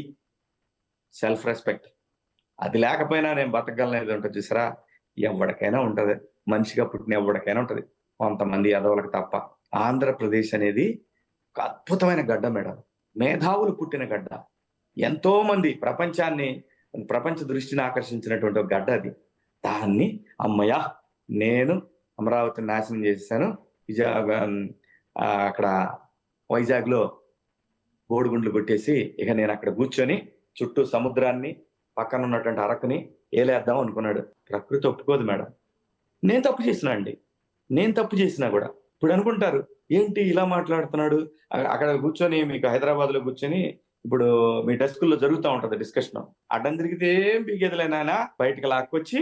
Speaker 3: సెల్ఫ్ రెస్పెక్ట్. అది లేకపోయినా నేను బతకగలనేది ఉంటుంది చూసారా, ఎవరికైనా ఉంటది, మనిషిగా పుట్టిన ఎవరికైనా ఉంటది, కొంతమంది ఎదవలకు తప్ప. ఆంధ్రప్రదేశ్ అనేది ఒక అద్భుతమైన గడ్డ మేడం, మేధావులు పుట్టిన గడ్డ, ఎంతో మంది ప్రపంచ దృష్టిని ఆకర్షించినటువంటి ఒక గడ్డ అది. దాన్ని అమ్మయ్య నేను అమరావతిని నాశనం చేశాను, అక్కడ వైజాగ్ లో బోడిగుండ్లు కొట్టేసి ఇక నేను అక్కడ కూర్చొని చుట్టూ సముద్రాన్ని పక్కన ఉన్నటువంటి అరకుని ఏలేద్దాం అనుకున్నాడు. ప్రకృతి ఒప్పుకోదు మేడం. నేను తప్పు చేసినా కూడా ఇప్పుడు అనుకుంటారు ఏంటి ఇలా మాట్లాడుతున్నాడు, అక్కడ కూర్చొని మీకు హైదరాబాద్ లో కూర్చొని ఇప్పుడు మీ డెస్కుల్లో జరుగుతూ ఉంటది డిస్కషన్. అడ్డం తిరిగితే ఏం పీకేదిలే నాన్న, బయటకు లాక్కొచ్చి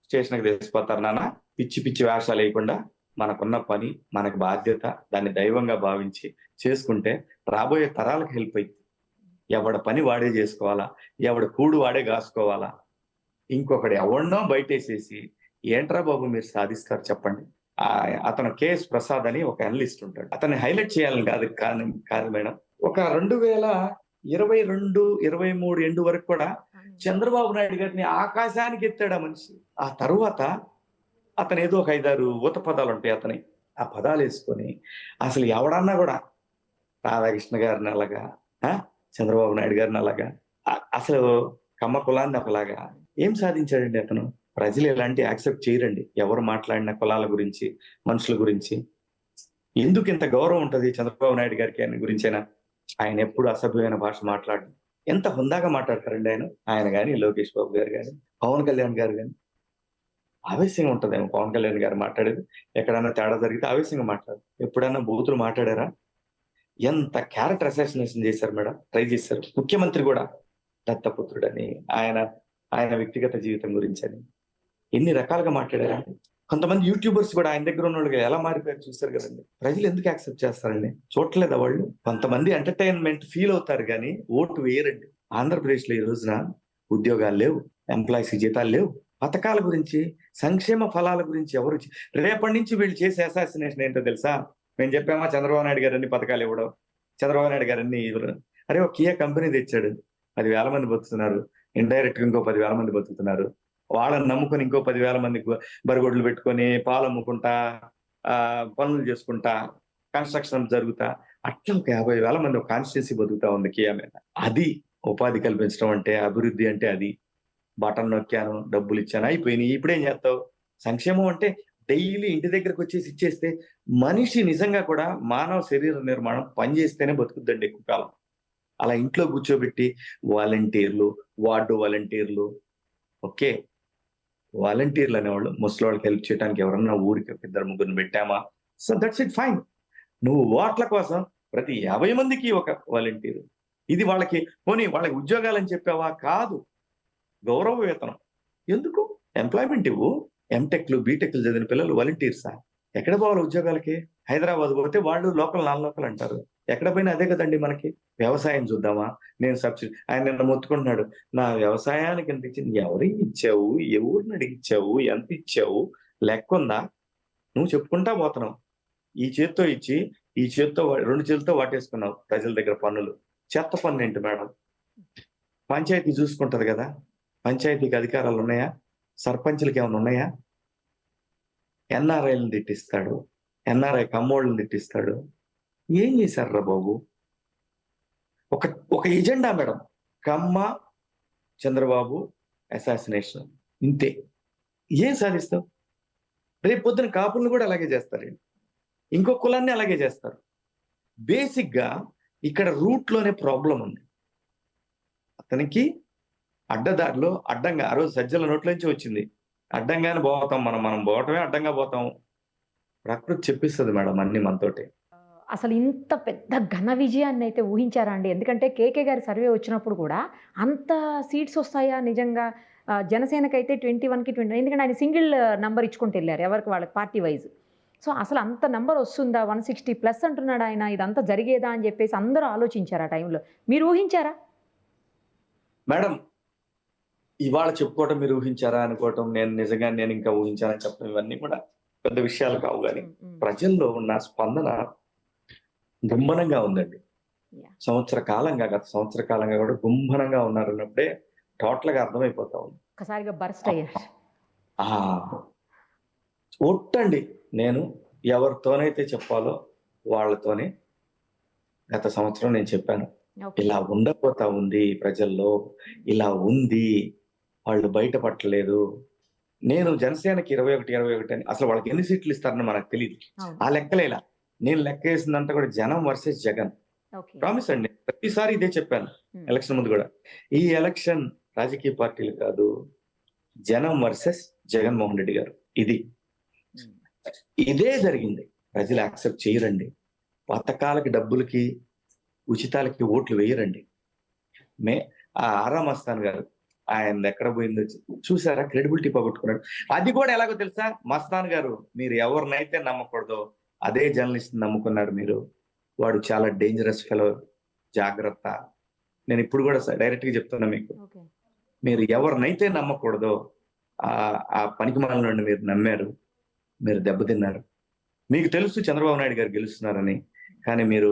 Speaker 3: స్టేషన్కి తెచ్చిపోతారు నాన్న. పిచ్చి పిచ్చి వేషాలు వేయకుండా మనకున్న పని, మనకు బాధ్యత, దాన్ని దైవంగా భావించి చేసుకుంటే రాబోయే తరాలకు హెల్ప్ అయింది. ఎవడ పని వాడే చేసుకోవాలా, ఎవడ కూడు వాడే కాసుకోవాలా. ఇంకొకటి ఎవరినో బయటేసేసి ఏంట్రా బాబు మీరు సాధిస్తారు చెప్పండి. అతను కేఎస్ ప్రసాద్ అని ఒక అనలిస్ట్ ఉంటాడు, అతన్ని హైలైట్ చేయాలని కాదు మేడం. ఒక 2022, 23 ఎండు వరకు కూడా చంద్రబాబు నాయుడు గారిని ఆకాశానికి ఎత్తాడు ఆ మనిషి. ఆ తరువాత అతను ఏదో ఒక 5-6 ఊత పదాలు ఉంటాయి అతని, ఆ పదాలు వేసుకొని అసలు ఎవడన్నా కూడా రాధాకృష్ణ గారిని అలాగా, చంద్రబాబు నాయుడు గారిని అలాగా, అసలు కమ్మ కులాన్ని ఒకలాగా ఏం సాధించాడండి అతను. ప్రజలు ఎలాంటి యాక్సెప్ట్ చేయరండి ఎవరు మాట్లాడిన కులాల గురించి, మనుషుల గురించి. ఎందుకు ఇంత గౌరవం ఉంటది చంద్రబాబు నాయుడు గారికి ఆయన గురించైనా? ఆయన ఎప్పుడు అసభ్యమైన భాష మాట్లాడు, ఎంత హుందాగా మాట్లాడతారండి ఆయన కానీ, లోకేష్ బాబు గారు కానీ, పవన్ కళ్యాణ్ గారు కానీ. ఆవేశంగా ఉంటదేమో పవన్ కళ్యాణ్ గారు మాట్లాడేది, ఎక్కడైనా తేడా జరిగితే ఆవేశంగా మాట్లాడు. ఎప్పుడైనా బూతులు మాట్లాడారా? ఎంత క్యారెక్టర్ అసాసినేషన్ చేశారు మేడం, ట్రై చేశారు. ముఖ్యమంత్రి కూడా దత్తపుత్రుడని, ఆయన వ్యక్తిగత జీవితం గురించి అని ఎన్ని రకాలుగా మాట్లాడారండి. కొంతమంది యూట్యూబర్స్ కూడా ఆయన దగ్గర ఉన్న వాళ్ళు ఎలా మారిపోయారు చూస్తారు కదండి. ప్రజలు ఎందుకు యాక్సెప్ట్ చేస్తారండి? చూడలేదా వాళ్ళు? కొంతమంది ఎంటర్టైన్మెంట్ ఫీల్ అవుతారు కానీ ఓటు వేయరండి. ఆంధ్రప్రదేశ్ లో ఈ రోజున ఉద్యోగాలు లేవు, ఎంప్లాయీస్ జీతాలు లేవు, పథకాల గురించి, సంక్షేమ ఫలాల గురించి ఎవరు రేపటి నుంచి వీళ్ళు చేసే అసాసినేషన్ ఏంటో తెలుసా? మేము చెప్పామా చంద్రబాబు నాయుడు గారు అన్ని పథకాలు ఇవ్వడం, చంద్రబాబు నాయుడు గారు అన్ని ఇవ్వడం. అరే ఒక కియా కంపెనీ తెచ్చాడు, 10,000 మంది బతుకుతున్నారు, ఇండైరెక్ట్ గా ఇంకో 10,000 మంది బతుకుతున్నారు. వాళ్ళని నమ్ముకొని ఇంకో 10,000 మంది బరిగొడ్లు పెట్టుకొని పాలు అమ్ముకుంటా, పనులు చేసుకుంటా, కన్స్ట్రక్షన్ జరుగుతా, అట్లా ఒక 50,000 మంది ఒక కాన్స్టిట్యూన్సీ బతుకుతా ఉంది కియా మీద. అది ఉపాధి కల్పించడం అంటే, అభివృద్ధి అంటే అది. బటన్ నొక్కాను, డబ్బులు ఇచ్చాను, అయిపోయినాయి. ఇప్పుడేం చేస్తావు? సంక్షేమం అంటే డైలీ ఇంటి దగ్గరకు వచ్చేసి ఇచ్చేస్తే మనిషి నిజంగా కూడా మానవ శరీర నిర్మాణం పనిచేస్తేనే బతుకుద్దండి ఎక్కువ కాలం. అలా ఇంట్లో కూర్చోబెట్టి వాలంటీర్లు, వార్డు వాలంటీర్లు, ఓకే వాలంటీర్లు అనేవాళ్ళు ముసలి వాళ్ళకి హెల్ప్ చేయడానికి ఎవరన్నా ఊరికి 2-3 పెట్టామా, సో దట్స్ ఇట్, ఫైన్. నువ్వు ఓట్ల కోసం ప్రతి 50 మందికి ఒక వాలంటీర్, ఇది వాళ్ళకి పోనీ వాళ్ళకి ఉద్యోగాలని చెప్పావా? కాదు, గౌరవ వేతనం. ఎందుకు? ఎంప్లాయ్మెంట్ ఇవ్వు. ఎంటెక్లు, బీటెక్లు చదివిన పిల్లలు వాలంటీర్సా? ఎక్కడ పోవాలి ఉద్యోగాలకి? హైదరాబాద్ పోతే వాళ్ళు లోకల్, నాన్ లోకల్ అంటారు. ఎక్కడ పోయినా అదే కదండి మనకి. వ్యవసాయం చూద్దామా? నేను సబ్సిడీ, ఆయన నిన్న మొత్తుకుంటున్నాడు, నా వ్యవసాయానికి ఎంత ఇచ్చింది, ఎవరికి ఇచ్చావు, ఎవరిని అడిగిచ్చావు, ఎంత ఇచ్చావు, లెక్క ఉందా? నువ్వు చెప్పుకుంటా పోతున్నావు. ఈ చేత్తో ఇచ్చి ఈ చేత్తో 2 చేతులతో వాటేసుకున్నావు ప్రజల దగ్గర పన్నులు. చెత్త పన్ను ఏంటి మేడం? పంచాయతీ చూసుకుంటది కదా, పంచాయతీకి అధికారాలు ఉన్నాయా? సర్పంచులకి ఏమైనా ఉన్నాయా? ఎన్ఆర్ఐలను తిట్టిస్తాడు, ఎన్ఆర్ఐ కమ్మోళ్ళని తిట్టిస్తాడు. ఏం చేశారు బాబు? ఒక ఎజెండా మేడం, కమ్మ చంద్రబాబు అసాసినేషన్, ఇంతే. ఏం సాధిస్తావు? రేపు పొద్దున కాపులను కూడా అలాగే చేస్తారండి, ఇంకో కులాన్ని అలాగే చేస్తారు. బేసిక్ గా ఇక్కడ రూట్ లోనే ప్రాబ్లం ఉంది. అతనికి అడ్డదారిలో అడ్డంగా, ఆ రోజు సజ్జల నోట్ల నుంచి వచ్చింది, అడ్డంగానే పోతాం మనం పోవటమే అడ్డంగా పోతాం. ప్రకృతి చెప్పిస్తుంది మేడం అన్ని మనతోటి.
Speaker 2: అసలు ఇంత పెద్ద ఘన విజయాన్ని అయితే ఊహించారా అండి? ఎందుకంటే కేకే గారి సర్వే వచ్చినప్పుడు కూడా అంత సీట్స్ వస్తాయా నిజంగా? జనసేనకైతే 21కి 20, ఎందుకంటే ఆయన సింగిల్ నంబర్ ఇచ్చుకుంటూ వెళ్ళారు ఎవరికి వాళ్ళకి పార్టీ వైజ్. సో అసలు అంత నంబర్ వస్తుందా? 160+ అంటున్నాడు ఆయన, ఇదంతా జరిగేదా అని చెప్పేసి అందరూ ఆలోచించారు ఆ టైంలో. మీరు ఊహించారా
Speaker 3: మేడం? ఇవాళ చెప్పుకోవటం మీరు ఊహించారా అనుకోవటం, నేను ఇంకా ఊహించానని చెప్పడం, ఇవన్నీ కూడా పెద్ద విషయాలు కావు. కానీ ప్రజల్లో ఉన్న స్పందన గుంభనంగా ఉందండి. గత సంవత్సర కాలంగా కూడా గుంభనంగా ఉన్నారన్నప్పుడే టోటల్ గా అర్థమైపోతా ఉంది.
Speaker 2: ఒకసారిగా బర్స్ట్ అయ్యారు.
Speaker 3: ఒట్టండి, నేను ఎవరితోనైతే చెప్పాలో వాళ్ళతోనే గత సంవత్సరం నేను చెప్పాను, ఇలా ఉండపోతా ఉంది ప్రజల్లో, ఇలా ఉంది, వాళ్ళు బయటపడలేదు. నేను జనసేనకి 21 అని, అసలు వాళ్ళకి ఎన్ని సీట్లు ఇస్తారని మనకు తెలియదు. ఆ లెక్కలేలా నేను లెక్క వేసిందంతా కూడా జనం వర్సెస్ జగన్. ప్రామిస్ అండి, ప్రతిసారి ఇదే చెప్పాను ఎలక్షన్ ముందు కూడా. ఈ ఎలక్షన్ రాజకీయ పార్టీలు కాదు, జనం వర్సెస్ జగన్మోహన్ రెడ్డి గారు. ఇదే జరిగింది. ప్రజలు యాక్సెప్ట్ చేయరండి. పథకాలకి, డబ్బులకి, ఉచితాలకి ఓట్లు వేయరండి. ఆ ఆరా మస్తాన్ గారు ఆయన ఎక్కడ పోయిందో చూసారా, క్రెడిబిలిటీ పోగొట్టుకున్నాడు. అది కూడా ఎలాగో తెలుసా, మస్తాన్ గారు మీరు ఎవరినైతే నమ్మకూడదో అదే జర్నలిస్ట్ నమ్ముకున్నారు మీరు. వాడు చాలా డేంజరస్ ఫెలో, జాగ్రత్త. నేను ఇప్పుడు కూడా డైరెక్ట్ గా చెప్తున్నా మీకు, మీరు ఎవరినైతే నమ్మకూడదో ఆ పనికిమాలిన నుండి మీరు నమ్మారు, మీరు దెబ్బతిన్నారు. మీకు తెలుసు చంద్రబాబు నాయుడు గారు గెలుస్తున్నారని, కానీ మీరు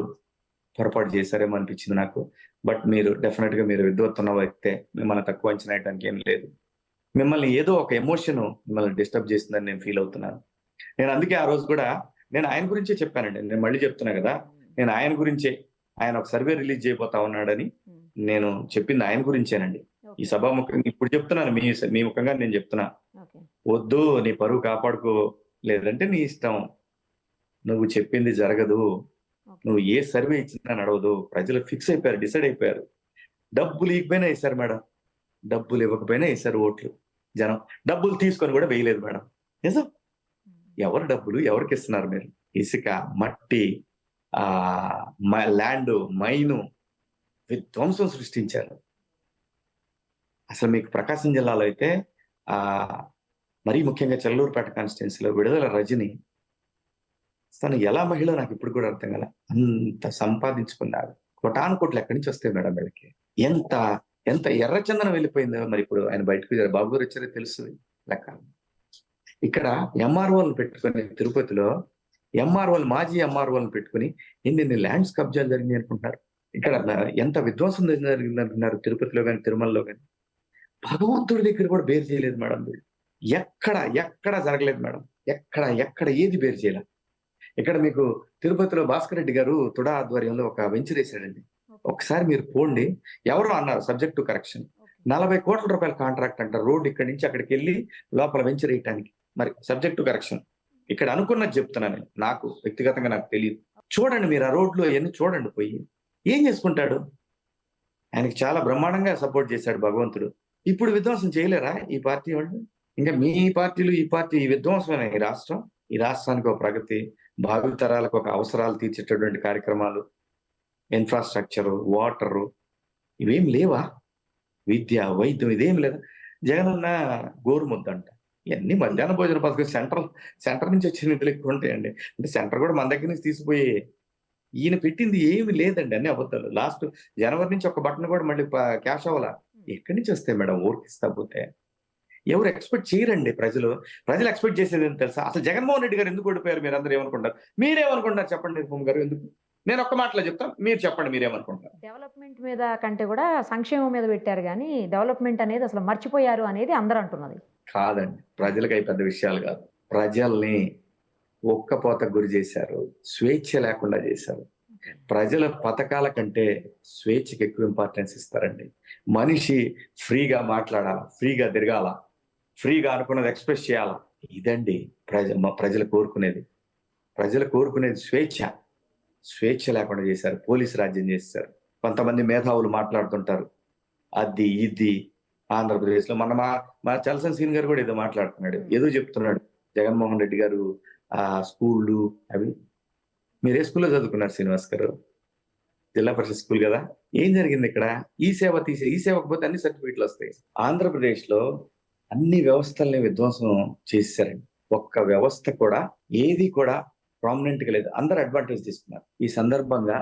Speaker 3: పొరపాటు చేశారేమో అనిపించింది నాకు. బట్ మీరు డెఫినెట్ గా మీరు విద్వత్తున్న వ్యక్తే, మిమ్మల్ని తక్కువ అంచనా వేయడానికి ఏం లేదు. మిమ్మల్ని ఏదో ఒక ఎమోషన్ మిమ్మల్ని డిస్టర్బ్ చేసిందని నేను ఫీల్ అవుతున్నాను. నేను అందుకే ఆ రోజు కూడా నేను ఆయన గురించే చెప్పానండి. నేను మళ్ళీ చెప్తున్నా కదా, నేను ఆయన గురించే, ఆయన ఒక సర్వే రిలీజ్ చేయబోతా ఉన్నాడని నేను చెప్పింది ఆయన గురించేనండి. ఈ సభాముఖంగా ఇప్పుడు చెప్తున్నాను, మీ ముఖంగా నేను చెప్తున్నా, వద్దు నీ పరువు కాపాడుకో, లేదంటే నీ ఇష్టం, నువ్వు చెప్పింది జరగదు, నువ్వు ఏ సర్వే ఇచ్చినా నడవదు. ప్రజలు ఫిక్స్ అయిపోయారు, డిసైడ్ అయిపోయారు. డబ్బులు ఇవ్వకపోయినా వేశారు మేడం, డబ్బులు ఇవ్వకపోయినా వేశారు ఓట్లు. జనం డబ్బులు తీసుకొని కూడా వేయలేదు మేడం. నిజం. ఎవరు డబ్బులు ఎవరికి ఇస్తున్నారు మీరు? ఇసుక, మట్టి, ల్యాండ్, మైను విధ్వంసం సృష్టించారు. అసలు మీకు ప్రకాశం జిల్లాలో అయితే మరీ ముఖ్యంగా చెల్లూరుపేట కాన్స్టిట్యున్సీలో విడుదల రజని, తను ఎలా మహిళ నాకు ఇప్పుడు కూడా అర్థం కాల. అంత సంపాదించుకున్నారు. కోటాను కోట్లు ఎక్కడి నుంచి వస్తాయి మేడం వీళ్ళకి? ఎంత ఎంత ఎర్రచందనం వెళ్ళిపోయిందో. మరి ఇప్పుడు ఆయన బయటకు బాబు గారు వచ్చారో తెలుసు లెక్క. ఇక్కడ ఎంఆర్ఓలను పెట్టుకుని, తిరుపతిలో ఎంఆర్ఓలు, మాజీ ఎంఆర్ఓలను పెట్టుకుని ఎన్ని ల్యాండ్స్ కబ్జాలు జరిగింది అనుకుంటున్నారు. ఇక్కడ ఎంత విధ్వంసం జరిగింది అనుకున్నారు, తిరుపతిలో కానీ తిరుమలలో కానీ. భగవంతుడి దగ్గర కూడా బేర్ చేయలేదు మేడం వీళ్ళు. ఎక్కడ జరగలేదు మేడం, ఎక్కడ ఏది బేర్ చేయలేదు. ఇక్కడ మీకు తిరుపతిలో భాస్కర్ రెడ్డి గారు తుడా ఆధ్వర్యంలో ఒక వెంచర్ వేసాడండి. ఒకసారి మీరు పోండి, ఎవరో అన్నారు సబ్జెక్ట్ టు కరెక్షన్, 40 కోట్ల రూపాయల కాంట్రాక్ట్ అంట, రోడ్డు ఇక్కడి నుంచి అక్కడికి వెళ్ళి లోపల వెంచర్ వేయటానికి. మరి సబ్జెక్ట్ టు కరెక్షన్ ఇక్కడ అనుకున్నది చెప్తున్నాను, నాకు వ్యక్తిగతంగా నాకు తెలియదు. చూడండి మీరు ఆ రోడ్లు అవన్నీ చూడండి, పోయి ఏం చేసుకుంటాడు. ఆయనకి చాలా బ్రహ్మాండంగా సపోర్ట్ చేశాడు భగవంతుడు. ఇప్పుడు విధ్వంసం చేయలేరా ఈ పార్టీ వాళ్ళు? ఇంకా మీ పార్టీలు, ఈ పార్టీ, ఈ విధ్వంసమైన ఈ రాష్ట్రం, ఈ రాష్ట్రానికి ఒక ప్రగతి, భావితరాలకు ఒక అవసరాలు తీర్చేటటువంటి కార్యక్రమాలు, ఇన్ఫ్రాస్ట్రక్చరు, వాటరు, ఇవేం లేవా? విద్య, వైద్యం ఇదేం లేదా? జగన్ ఉన్న గోరుముద్దంట, ఇవన్నీ మధ్యాహ్న భోజన పథకం సెంటర్ నుంచి వచ్చిన నిధులు ఎక్కువ ఉంటాయండి. అంటే సెంటర్ కూడా మన దగ్గర నుంచి తీసిపోయి ఈయన పెట్టింది ఏమి లేదండి, అన్ని అబద్ధాలు. లాస్ట్ జనవరి నుంచి ఒక బటన్ కూడా మళ్ళీ క్యాష్ అవ్వాలా. ఎక్కడి నుంచి వస్తాయి మేడం ఊరికిస్తా పోతే? ఎవరు ఎక్స్పెక్ట్ చేయరండి. ప్రజలు ఎక్స్పెక్ట్ చేసేది ఏంటి తెలుసా? అసలు జగన్మోహన్ రెడ్డి గారు ఎందుకు ఓడిపోయారు మీరు అందరూ ఏమనుకుంటారు? మీరేమనుకుంటారు చెప్పండి భూమి గారు? ఎందుకు? నేను ఒక్క మాటలో చెప్తాను, మీరు చెప్పండి మీరేమనుకుంటారు.
Speaker 2: డెవలప్మెంట్ మీద కంటే కూడా సంక్షేమం మీద పెట్టారు, కానీ డెవలప్మెంట్ అనేది అసలు మర్చిపోయారు అనేది అందరూ అంటున్నది.
Speaker 3: కాదండి, ప్రజలకు అవి పెద్ద విషయాలు కాదు. ప్రజల్ని ఒక్కపోతకు గురి చేశారు, స్వేచ్ఛ లేకుండా చేశారు. ప్రజల పథకాల కంటే స్వేచ్ఛకి ఎక్కువ ఇంపార్టెన్స్ ఇస్తారండి. మనిషి ఫ్రీగా మాట్లాడాలా, ఫ్రీగా తిరగాల, ఫ్రీగా అనుకున్నది ఎక్స్ప్రెస్ చేయాలా. ఇదండి ప్రజలు కోరుకునేది. ప్రజలు కోరుకునేది స్వేచ్ఛ లేకుండా చేశారు. పోలీసు రాజ్యం చేశారు. కొంతమంది మేధావులు మాట్లాడుతుంటారు అది ఇది. ఆంధ్రప్రదేశ్ లో మన చలసన్ సీన్ గారు కూడా ఏదో మాట్లాడుతున్నాడు, ఏదో చెప్తున్నాడు. జగన్మోహన్ రెడ్డి గారు స్కూళ్ళు అవి, మీరు ఏ స్కూల్లో చదువుకున్నారు శ్రీనివాస్ గారు? జిల్లా పరిషత్ స్కూల్ కదా. ఏం జరిగింది ఇక్కడ? ఈ సేవకు పోతే అన్ని సర్టిఫికెట్లు వస్తాయి. ఆంధ్రప్రదేశ్ లో అన్ని వ్యవస్థల్ని విధ్వంసం చేశారండి. ఒక్క వ్యవస్థ కూడా ఏది కూడా ప్రామినెంట్ గా లేదు. అందరు అడ్వాంటేజ్ తీసుకున్నారు. ఈ సందర్భంగా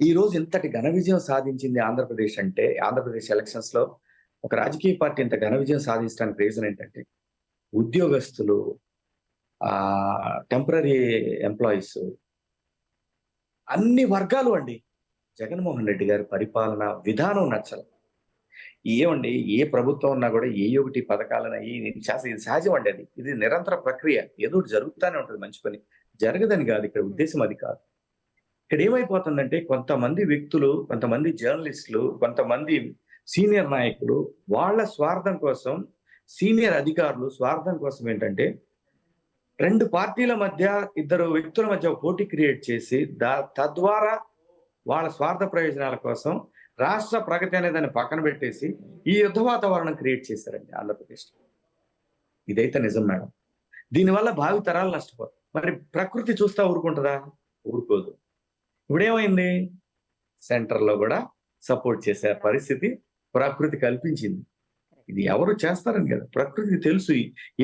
Speaker 3: ఈ రోజు ఇంతటి ఘన విజయం సాధించింది ఆంధ్రప్రదేశ్ అంటే, ఆంధ్రప్రదేశ్ ఎలక్షన్స్ లో ఒక రాజకీయ పార్టీ ఇంత ఘన విజయం సాధించడానికి రీజన్ ఏంటంటే, ఉద్యోగస్తులు, టెంపరీ ఎంప్లాయీస్, అన్ని వర్గాలు అండి. జగన్మోహన్ రెడ్డి గారి పరిపాలన విధానం నచ్చదు. ఏమండి, ఏ ప్రభుత్వం ఉన్నా కూడా ఏ ఒకటి పథకాలను ఇది సహజం అండి. ఇది నిరంతర ప్రక్రియ. ఏదో జరుగుతూనే ఉంటుంది. మంచి పని జరగదని కాదు ఇక్కడ ఉద్దేశం, అది కాదు. ఇక్కడ ఏమైపోతుందంటే, కొంతమంది వ్యక్తులు, కొంతమంది జర్నలిస్టులు, కొంతమంది సీనియర్ నాయకులు వాళ్ళ స్వార్థం కోసం, సీనియర్ అధికారులు స్వార్థం కోసం ఏంటంటే, 2 పార్టీల మధ్య, 2 వ్యక్తుల మధ్య పోటీ క్రియేట్ చేసి తద్వారా వాళ్ళ స్వార్థ ప్రయోజనాల కోసం రాష్ట్ర ప్రగతి అనే దాన్ని పక్కన పెట్టేసి ఈ యుద్ధ వాతావరణం క్రియేట్ చేశారండి ఆంధ్రప్రదేశ్. ఇదైతే నిజం మేడం. దీనివల్ల భావి తరాలు నష్టపోతాయి. మరి ప్రకృతి చూస్తా ఊరుకుంటుందా? ఊరుకోదు. ఇప్పుడేమైంది? సెంటర్‌లో గూడా సపోర్ట్ చేసే పరిస్థితి ప్రకృతి కల్పించింది. ఇది ఎవరు చేస్తారని కాదు. ప్రకృతికి తెలుసు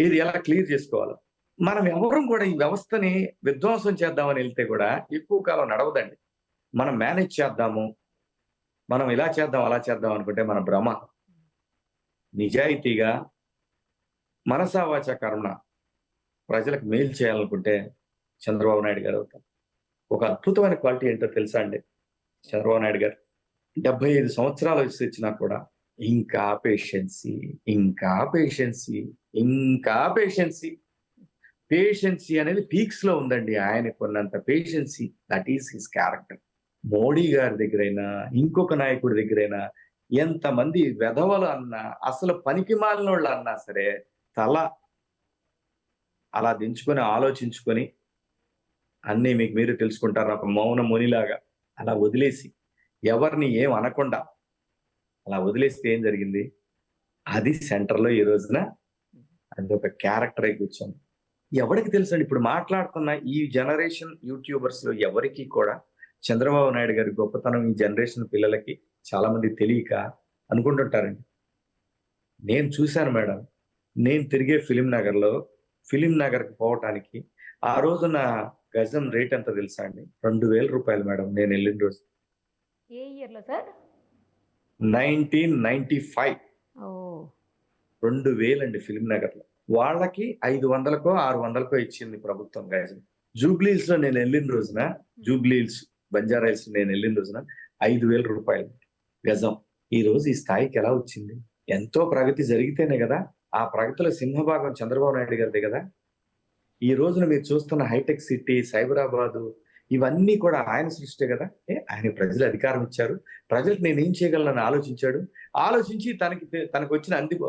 Speaker 3: ఏది ఎలా క్లియర్ చేసుకోవాలో. మనం ఎవరం కూడా ఈ వ్యవస్థని విధ్వంసం చేద్దామని ఎళ్తే గూడా ఎక్కువ కాలం నడవదండి. మనం మేనేజ్ చేద్దాము, మనం ఇలా చేద్దాం, అలా చేద్దాం అనుకుంటే మన భ్రమ. నిజాయితీగా మనసా వాచా కర్మణ ప్రజలకు మేలు చేయాలనుకుంటే చంద్రబాబు నాయుడు గారు అవుతారు. ఒక అద్భుతమైన క్వాలిటీ ఏంటో తెలుసా అండి చంద్రబాబు నాయుడు గారు? 75 సంవత్సరాల వయసు వచ్చినా కూడా ఇంకా పేషెన్సీ, ఇంకా పేషెన్సీ, ఇంకా పేషెన్సీ. పేషెన్సీ అనేది పీక్స్ లో ఉందండి. ఆయనకున్నంత patience, that is his character. Modi గారి దగ్గరైనా, ఇంకొక నాయకుడి దగ్గరైనా ఎంతమంది వెధవలు అన్నా, అసలు పనికి మాలినోళ్ళు అన్నా సరే తల అలా దించుకొని ఆలోచించుకొని అన్నీ మీకు మీరు తెలుసుకుంటారు. ఒక మౌన మునిలాగా అలా వదిలేసి ఎవరిని ఏం అనకుండా అలా వదిలేస్తే ఏం జరిగింది? అది సెంటర్‌లో ఈ రోజున అది ఒక క్యారెక్టర్ అయి కూర్చోంది. ఎవరికి తెలుసండి ఇప్పుడు మాట్లాడుతున్న ఈ జనరేషన్ యూట్యూబర్స్‌లో ఎవరికీ కూడా చంద్రబాబు నాయుడు గారి గొప్పతనం ఈ జనరేషన్ పిల్లలకి చాలా మందికి తెలియక అనుకుంటుంటారండి. నేను చూశాను మేడం. నేను తిరిగే ఫిలిం నగర్‌కి పోవటానికి ఆ రోజున గజం రేట్ ఎంత తెలుసా అండి? రూ. 2000 మేడం నేనెళ్ళిన రోజు.
Speaker 2: ఏ ఇయర్‌లో సార్?
Speaker 3: 1995
Speaker 2: ఓహ్!
Speaker 3: 2000 అండి ఫిలిం నగర్‌లో. వాళ్ళకి 500కో, 600కో ఇచ్చింది ప్రభుత్వం గజం. జూబ్లీహిల్స్‌లో నేనెళ్ళిన రోజున జూబ్లీహిల్స్, బంజారాహిల్స్ నేనెళ్ళిన రోజున రూ. 5000 గజం. ఈ రోజు ఈ స్థాయికి ఎలా వచ్చింది? ఎంతో ప్రగతి జరిగితేనే గదా! ఆ ప్రగతిలో సింహభాగం చంద్రబాబు నాయుడు గారిదే గదా! ఈ రోజున మీరు చూస్తున్న హైటెక్ సిటీ, సైబరాబాదు ఇవన్నీ కూడా ఆయన సృష్టే గదా! ఆయనకి ప్రజలు అధికారం ఇచ్చారు. ప్రజలకు నేనేం చేయగలనని ఆలోచించాడు. ఆలోచించి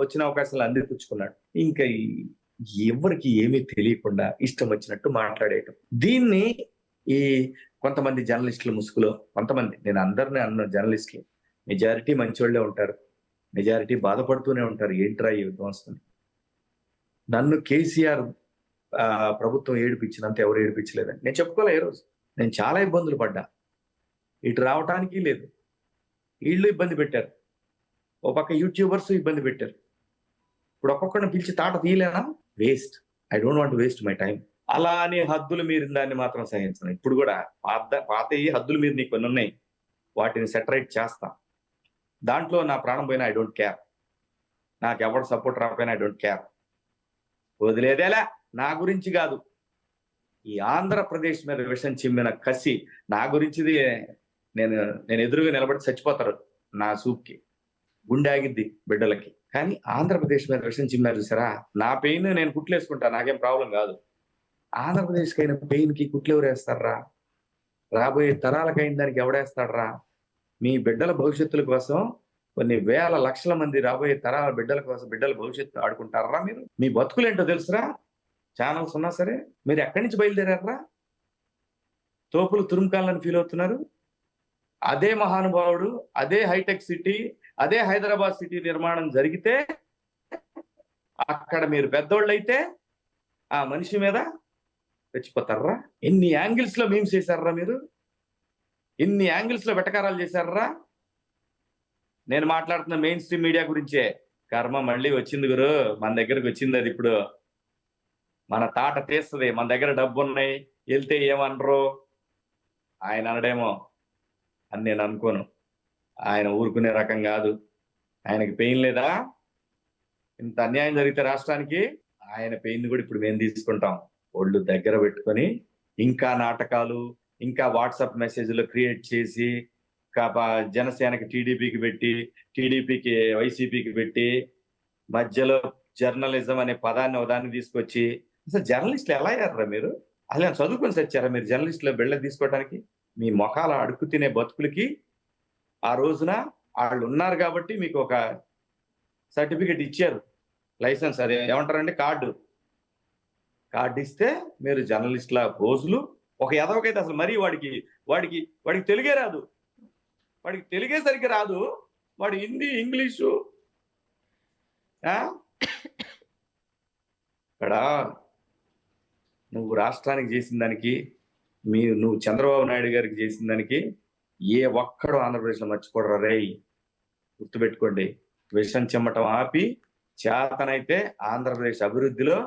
Speaker 3: వచ్చిన అవకాశాలు అందిపుచ్చుకున్నాడు. ఇంకా ఎవ్వరికి ఏమీ తెలియకుండా ఇష్టం వచ్చినట్టు మాట్లాడేయటం. దీన్ని ఈ కొంతమంది జర్నలిస్టుల ముసుగులో నేను అందరిని అన్నాను జర్నలిస్టులు. మెజారిటీ మంచోళ్ళే ఉంటారు. మెజారిటీ బాధపడుతూనే ఉంటారు. ఏంట్రా ఈ విధ్వంసం? నన్ను కేసీఆర్ ప్రభుత్వం ఏడిపించినంత ఎవరు ఏడిపించలేదండి. నేను చెప్పుకోలే ఏ రోజు. నేను చాలా ఇబ్బందులు పడ్డా. ఇటు రావటానికి లేదు. వీళ్ళు ఇబ్బంది పెట్టారు. ఓ పక్క యూట్యూబర్స్ ఇబ్బంది పెట్టారు. ఇప్పుడు ఒక్కొక్కరిని పిలిచి తాట తీయలేనా? Waste. I don't want to waste my time. అలా అని హద్దులు మీరిన దాన్ని మాత్రం సహించను. ఇప్పుడు కూడా పాతయి హద్దులు మీరు నీకు కొన్ని ఉన్నాయి. వాటిని సెటరైట్ చేస్తా. దాంట్లో నా ప్రాణం పోయినా ఐ డోంట్ కేర్. నాకు ఎవరు సపోర్ట్ రాకపోయినా ఐ డోంట్ కేర్. వదిలేదేలా నా గురించి కాదు. ఈ ఆంధ్రప్రదేశ్ మీద విషం చిమ్మిన కసి నా గురించిది. నేను ఎదురుగా నిలబడి చచ్చిపోతారు నా సూప్కి. గుండె ఆగిద్ది బిడ్డలకి. కానీ ఆంధ్రప్రదేశ్ మీద విషం చిమ్మారు చూసారా? నా పెయిన్ నేను కుట్లేసుకుంటా. నాకేం ప్రాబ్లం కాదు. ఆంధ్రప్రదేశ్కి అయిన పెయిన్ కి కుట్లు ఎవరు వేస్తారా? రాబోయే తరాలకైన దానికి ఎవడేస్తాడరా? మీ బిడ్డల భవిష్యత్తుల కోసం కొన్ని వేల లక్షల మంది రాబోయే తరాల బిడ్డల కోసం బిడ్డల భవిష్యత్తు ఆడుకుంటారా మీరు? మీ బతుకులేంటో తెలుసురా? ఛానల్స్ ఉన్నా సరే మీరు ఎక్కడి నుంచి బయలుదేరారా? తోపులు తురుముకాలని ఫీల్ అవుతున్నారు. అదే మహానుభావుడు, అదే హైటెక్ సిటీ, అదే హైదరాబాద్ సిటీ నిర్మాణం జరిగితే అక్కడ మీరు పెద్దోళ్ళైతే ఆ మనిషి మీద రెచ్చిపోతారా? ఎన్ని యాంగిల్స్ లో మీమ్స్ చేశారా మీరు? ఎన్ని యాంగిల్స్ లో వెటకారాలు చేశారా? నేను మాట్లాడుతున్న మెయిన్ స్ట్రీమ్ మీడియా గురించే. కర్మ మళ్ళీ వచ్చింది గురు. మన దగ్గరకు వచ్చింది అది. ఇప్పుడు మన తాట తీస్తుంది. మన దగ్గర డబ్బు ఉన్నాయి, వెళ్తే ఏమనరు. ఆయన అనడేమో అని నేను అనుకోను. ఆయన ఊరుకునే రకం కాదు. ఆయనకి పెయిన్ లేదా? ఇంత అన్యాయం జరిగితే రాష్ట్రానికి ఆయన పెయిన్ కూడా ఇప్పుడు మేము తీసుకుంటాం. ఒళ్ళు దగ్గర పెట్టుకొని ఇంకా నాటకాలు, ఇంకా వాట్సాప్ మెసేజ్లు క్రియేట్ చేసి జనసేనకి టీడీపీకి పెట్టి, టీడీపీకి వైసీపీకి పెట్టి, మధ్యలో జర్నలిజం అనే పదాన్ని ఉదాన్ని తీసుకొచ్చి, అసలు జర్నలిస్టులు ఎలా అయ్యారా మీరు? అలా చదువుకొని సచ్చారా మీరు జర్నలిస్టులు బిళ్ళ తీసుకోవడానికి? మీ మొఖాల అడుక్కు తినే బతుకులకి ఆ రోజున వాళ్ళు ఉన్నారు కాబట్టి మీకు ఒక సర్టిఫికెట్ ఇచ్చారు, లైసెన్స్. అదే ఏమంటారండి, కార్డు ఇస్తే మీరు జర్నలిస్టుల రోజులు. ఒక ఎదవకైతే అసలు మరీ వాడికి తెలుగే రాదు. వాడికి తెలుగే సరిగ్గా రాదు. వాడు హిందీ, ఇంగ్లీషు ఇక్కడ నువ్వు రాష్ట్రానికి చేసిన దానికి, నువ్వు చంద్రబాబు నాయుడు గారికి చేసిన దానికి ఏ ఒక్కడు ఆంధ్రప్రదేశ్లో మర్చిపోడరా రేయ్. గుర్తుపెట్టుకోండి. విషం చెమ్మటం ఆపి చేతనైతే ఆంధ్రప్రదేశ్ అభివృద్ధిలో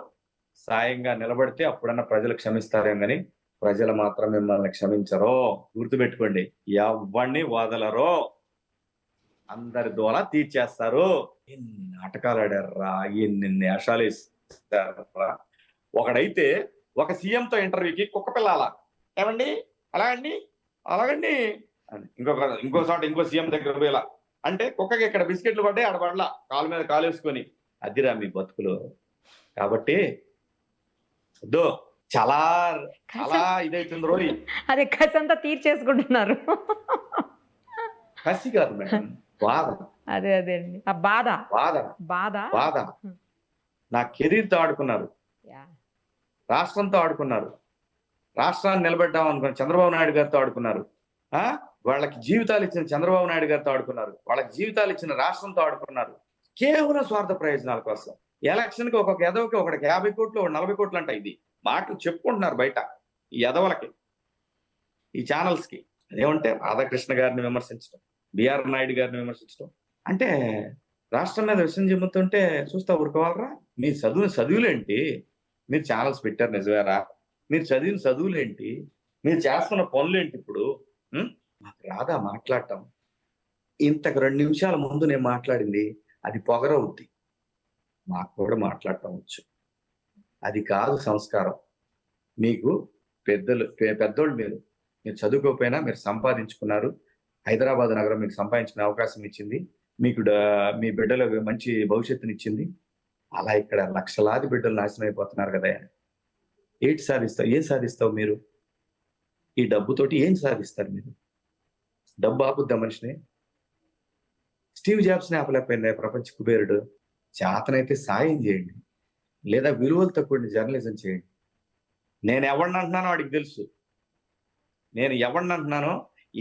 Speaker 3: సాయంగా నిలబడితే అప్పుడన్నా ప్రజలు క్షమిస్తారేం కానీ ప్రజలు మాత్రం మిమ్మల్ని క్షమించరు. గుర్తుపెట్టుకోండి. ఎవరిని వదలరో, అందరి దోల తీర్చేస్తారు. ఎన్ని నాటకాలు ఆడారా, ఎన్ని నేషాలు వేస్తారా. ఒకడైతే ఒక సీఎంతో ఇంటర్వ్యూకి కుక్క పిల్లాల ఏమండి అలాగండి అలాగండి అని ఇంకో చోట ఇంకో సీఎం దగ్గర పోయేలా అంటే కుక్కకి ఇక్కడ బిస్కెట్లు పడ్డాయి, ఆడ పడలా, కాలు మీద కాలు వేసుకొని. అదిరా మీ బతుకులు. కాబట్టి వద్దు, చాలా చాలా ఇదైతుంది రోయి.
Speaker 2: అదే కసి అంతా తీర్చేసుకుంటున్నారు.
Speaker 3: కసి కాదు మేడం, బాధ.
Speaker 2: అదే అదే అండి, ఆ బాధ
Speaker 3: బాధ
Speaker 2: బాధ
Speaker 3: బాధ. నా కెరీర్తో ఆడుకున్నారు,
Speaker 2: యా.
Speaker 3: రాష్ట్రంతో ఆడుకున్నారు, రాష్ట్రాన్ని నిలబెట్టాం అనుకున్న చంద్రబాబు నాయుడు గారితో ఆడుకున్నారు. వాళ్ళకి జీవితాలు ఇచ్చిన చంద్రబాబు నాయుడు గారితో ఆడుకున్నారు, వాళ్ళకి జీవితాలు ఇచ్చిన రాష్ట్రంతో ఆడుకున్నారు. కేవలం స్వార్థ ప్రయోజనాల కోసం. ఎలక్షన్కి ఒక్కొక్క ఎదవకి ఒకటికి 50 కోట్లు 40 కోట్లు అంట. ఇది మాటలు చెప్పుకుంటున్నారు బయట ఈ ఎదవలకి, ఈ ఛానల్స్ కి. అదేమంటే రాధాకృష్ణ గారిని విమర్శించడం, బిఆర్ నాయుడు గారిని విమర్శించడం అంటే రాష్ట్రం మీద విషయం చెబుతుంటే చూస్తా ఊరుకోవాలరా. మీరు చదువులేంటి, మీరు ఛానల్స్ పెట్టారు నిజమేరా, మీరు చదివిన చదువులేంటి, మీరు చేస్తున్న పనులేంటి? ఇప్పుడు నాకు రాదా మాట్లాడటం? ఇంతకు 2 నిమిషాల ముందు నేను మాట్లాడింది అది పొగరవుద్ది. మాకు కూడా మాట్లాడటం వచ్చు. అది కాదు సంస్కారం. మీకు పెద్దోళ్ళు, మీరు చదువుకోకపోయినా మీరు సంపాదించుకున్నారు. హైదరాబాద్ నగరం మీకు సంపాదించుకునే అవకాశం ఇచ్చింది, మీకు మీ బిడ్డలకు మంచి భవిష్యత్తునిచ్చింది. అలా ఇక్కడ లక్షలాది బిడ్డలు నాశనం అయిపోతున్నారు కదా. ఏంటి సాధిస్తావు? ఏం సాధిస్తావు మీరు? ఈ డబ్బుతోటి ఏం సాధిస్తారు మీరు? డబ్బు ఆపుద్దా మనిషిని? స్టీవ్ జాబ్స్ని ఆపలేకపోయింది ప్రపంచ కుబేరుడు. చేతనైతే సాయం చేయండి, లేదా విలువలతో కూడిన జర్నలిజం చేయండి. నేను ఎవరిని అంటున్నానో వాడికి తెలుసు. నేను ఎవరిని అంటున్నానో,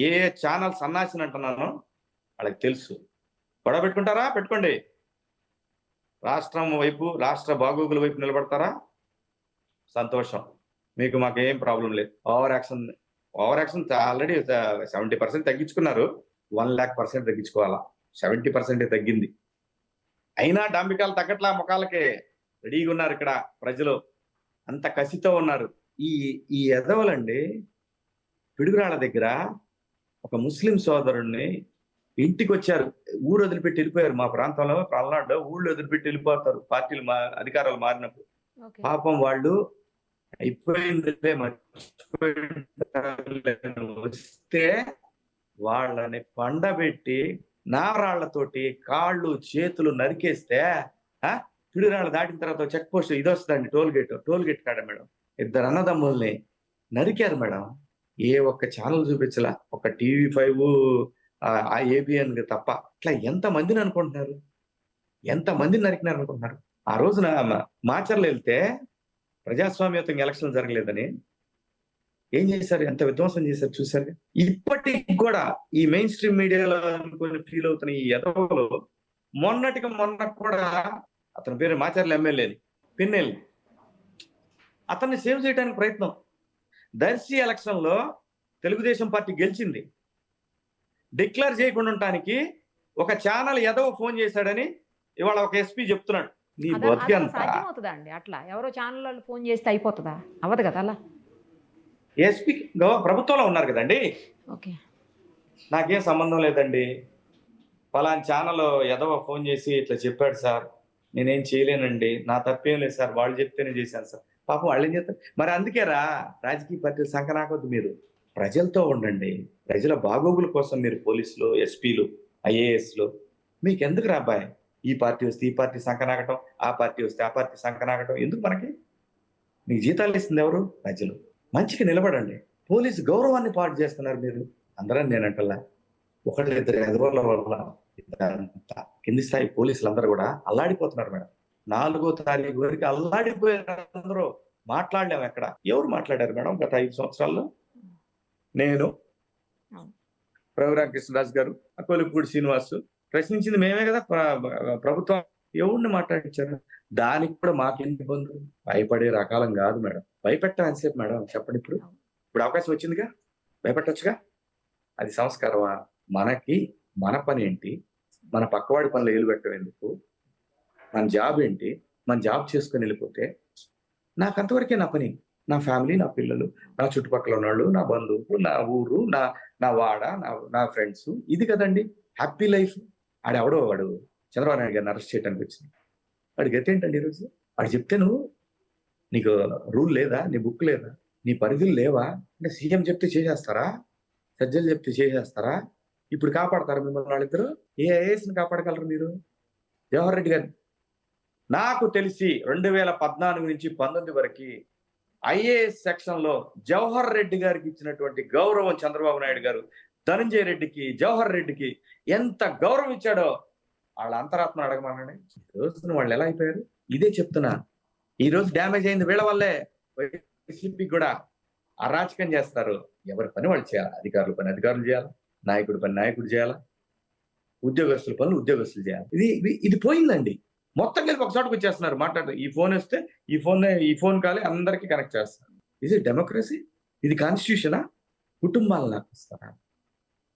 Speaker 3: ఏ ఛానల్ సన్నాసిని అంటున్నానో వాళ్ళకి తెలుసు. గొడవ పెట్టుకుంటారా? పెట్టుకోండి. రాష్ట్రం వైపు, రాష్ట్ర బాగోగుల వైపు నిలబడతారా? సంతోషం. మీకు మాకేం ప్రాబ్లం లేదు. Over action already 70% తగ్గించుకున్నారు. 1,00,000% తగ్గించుకోవాలా. 70% తగ్గింది. అయినా డాంబికాలు తగ్గట్లా, ముఖాలకే రెడీగా ఉన్నారు ఇక్కడ ప్రజలు. అంత కసితో ఉన్నారు. ఈ ఎదవలండి. పిడుగురాళ్ళ దగ్గర ఒక ముస్లిం సోదరుణ్ణి ఇంటికి వచ్చారు, ఊరు వదిలిపెట్టి వెళ్ళిపోయారు. మా ప్రాంతంలో పల్నాడులో ఊళ్ళు వదిలిపెట్టి వెళ్ళిపోతారు పార్టీలు అధికారాలు మారినప్పుడు. పాపం వాళ్ళు అయిపోయిందిలే వస్తే వాళ్ళని పండబెట్టి నారాళ్లతోటి కాళ్ళు చేతులు నరికేస్తే, పిడుగురాళ్ళు దాటిన తర్వాత చెక్ పోస్ట్ ఇది వస్తుందండి, టోల్ గేట్ కాడ మేడం 2 అన్నదమ్ముల్ని నరికారు మేడం. ఏ ఒక్క ఛానల్ చూపించలా, ఒక TV5 ఆ ABN తప్ప. ఇట్లా ఎంతమందిని అనుకుంటున్నారు? ఎంతమందిని నరికినారు అనుకుంటున్నారు? ఆ రోజున మాచర్లు వెళ్తే ప్రజాస్వామ్యతంగా ఎలక్షన్ జరగలేదని ఏం చేశారు? ఎంత విధ్వంసం చేశారు చూశారు. ఇప్పటికి కూడా ఈ మెయిన్ స్ట్రీమ్ మీడియాలో అనుకుని ఫీల్ అవుతున్న ఈ ఎదవలు మొన్న కూడా అతని పేరు మాచర్ల ఎమ్మెల్యేని పిన్నెల్లి, అతన్ని సేవ్ చేయడానికి ప్రయత్నం. దర్శి ఎలక్షన్ లో తెలుగుదేశం పార్టీ గెలిచింది. డిక్లేర్ చేయకుండా ఉండటానికి ఒక ఛానల్ ఎదవ ఫోన్ చేశాడని ఇవాళ ఒక ఎస్పీ చెప్తున్నాడు. నీ బతికి అంత
Speaker 2: సాధ్యమవుతుందా అండి? అట్లా ఎవరో ఛానల్ వాళ్ళు ఫోన్ చేస్తే అయిపోతుందా? అవ్వదు కదా అలా.
Speaker 3: ఎస్పీ ప్రభుత్వంలో ఉన్నారు కదండి.
Speaker 2: ఓకే,
Speaker 3: నాకేం సంబంధం లేదండి, పలానా ఛానల్ ఎదవ ఫోన్ చేసి ఇట్లా చెప్పాడు సార్, నేనేం చేయలేనండి, నా తప్పేం లేదు సార్, వాళ్ళు చెప్తేనే చేశాను సార్. పాపం వాళ్ళు ఏం చేస్తారు మరి? అందుకేరా రాజకీయ పార్టీలు సంకనాకొద్దు. మీరు ప్రజలతో ఉండండి. ప్రజల బాగోగుల కోసం మీరు పోలీసులు, ఎస్పీలు, IASలు మీకు ఎందుకు రాబాయ్? ఈ పార్టీ వస్తే ఈ పార్టీ సంకనాగటం, ఆ పార్టీ వస్తే ఆ పార్టీ సంకనాగటం ఎందుకు? మనకి మీకు జీతాలు ఇస్తుంది ఎవరు? ప్రజలు. మంచిగా నిలబడండి. పోలీసు గౌరవాన్ని పాటు చేస్తున్నారు మీరు. అందరని నేనంటలా, 1-2 ఎదవర్ల వల్ల కింది స్థాయి పోలీసులు కూడా అల్లాడిపోతున్నారు మేడం. 4వ తారీఖు వరకు అల్లాడిపోయారు అందరూ. మాట్లాడలేము ఎక్కడ. ఎవరు మాట్లాడారు మేడం గత 5 సంవత్సరాల్లో? నేను, రఘురామ కృష్ణరాజు గారు, కొలుపూడి శ్రీనివాసు. ప్రశ్నించింది మేమే కదా. ప్రభుత్వం ఎవరిని మాట్లాడించారు? దానికి కూడా మాకేంటి ఇబ్బందులు? భయపడే రకాలం కాదు మేడం. భయపెట్టడం ఎంతసేపు మేడం చెప్పండి ఇప్పుడు? ఇప్పుడు అవకాశం వచ్చిందిగా, భయపెట్టొచ్చుగా. అది సంస్కారమా? మనకి మన పని ఏంటి? మన పక్కవాడి పనులు ఏలు పెట్టడం ఎందుకు? మన జాబ్ ఏంటి? మన జాబ్ చేసుకొని వెళ్ళిపోతే నాకు అంతవరకే నా పని. నా ఫ్యామిలీ, నా పిల్లలు, నా చుట్టుపక్కల ఉన్నోళ్ళు, నా బంధువులు, నా ఊరు, నా నా వాడ, నా ఫ్రెండ్స్, ఇది కదండి హ్యాపీ లైఫ్. వాడు చంద్రబాబు నాయుడు గారిని అరెస్ట్ చేయడానికి వచ్చింది. వాడి గతి ఏంటండి ఈరోజు? వాడు చెప్తే నువ్వు, నీకు రూల్ లేదా? నీ బుక్ లేదా? నీ పరిధులు లేవా? అంటే సీఎం చెప్తే చేసేస్తారా? సజ్జలు చెప్తే చేసేస్తారా? ఇప్పుడు కాపాడతారా మిమ్మల్ని వాళ్ళిద్దరు? ఏ ఐఏఎస్ని కాపాడగలరు మీరు? జవహర్ రెడ్డి గారు నాకు తెలిసి 2014 నుంచి 19 వరకు ఐఏఎస్ సెక్షన్ లో జవహర్ రెడ్డి గారికి ఇచ్చినటువంటి గౌరవం చంద్రబాబు నాయుడు గారు ధనంజయ రెడ్డికి, జవహర్ రెడ్డికి ఎంత గౌరవం ఇచ్చాడో వాళ్ళ అంతరాత్మ అడగమనండి. ఈ రోజున వాళ్ళు ఎలా అయిపోయారు? ఇదే చెప్తున్నా. ఈ రోజు డ్యామేజ్ అయింది వీళ్ళ వల్లే. వైసీపీకి కూడా అరాచకం చేస్తారు. ఎవరి పని వాళ్ళు చేయాలి. అధికారుల పని అధికారులు చేయాలి, నాయకుడి పని నాయకుడు చేయాలి, ఉద్యోగస్తుల పనులు ఉద్యోగస్తులు చేయాలి. ఇది పోయిందండి. మొత్తం కలిపి ఒక చోటకు వచ్చేస్తున్నారు. మాట్లాడుతూ ఈ ఫోన్ వస్తే ఈ ఫోన్ కాలే అందరికీ కనెక్ట్ చేస్తారు. ఇది డెమోక్రసీ? ఇది కాన్స్టిట్యూషనా? కుటుంబాలను నాకిస్తారా?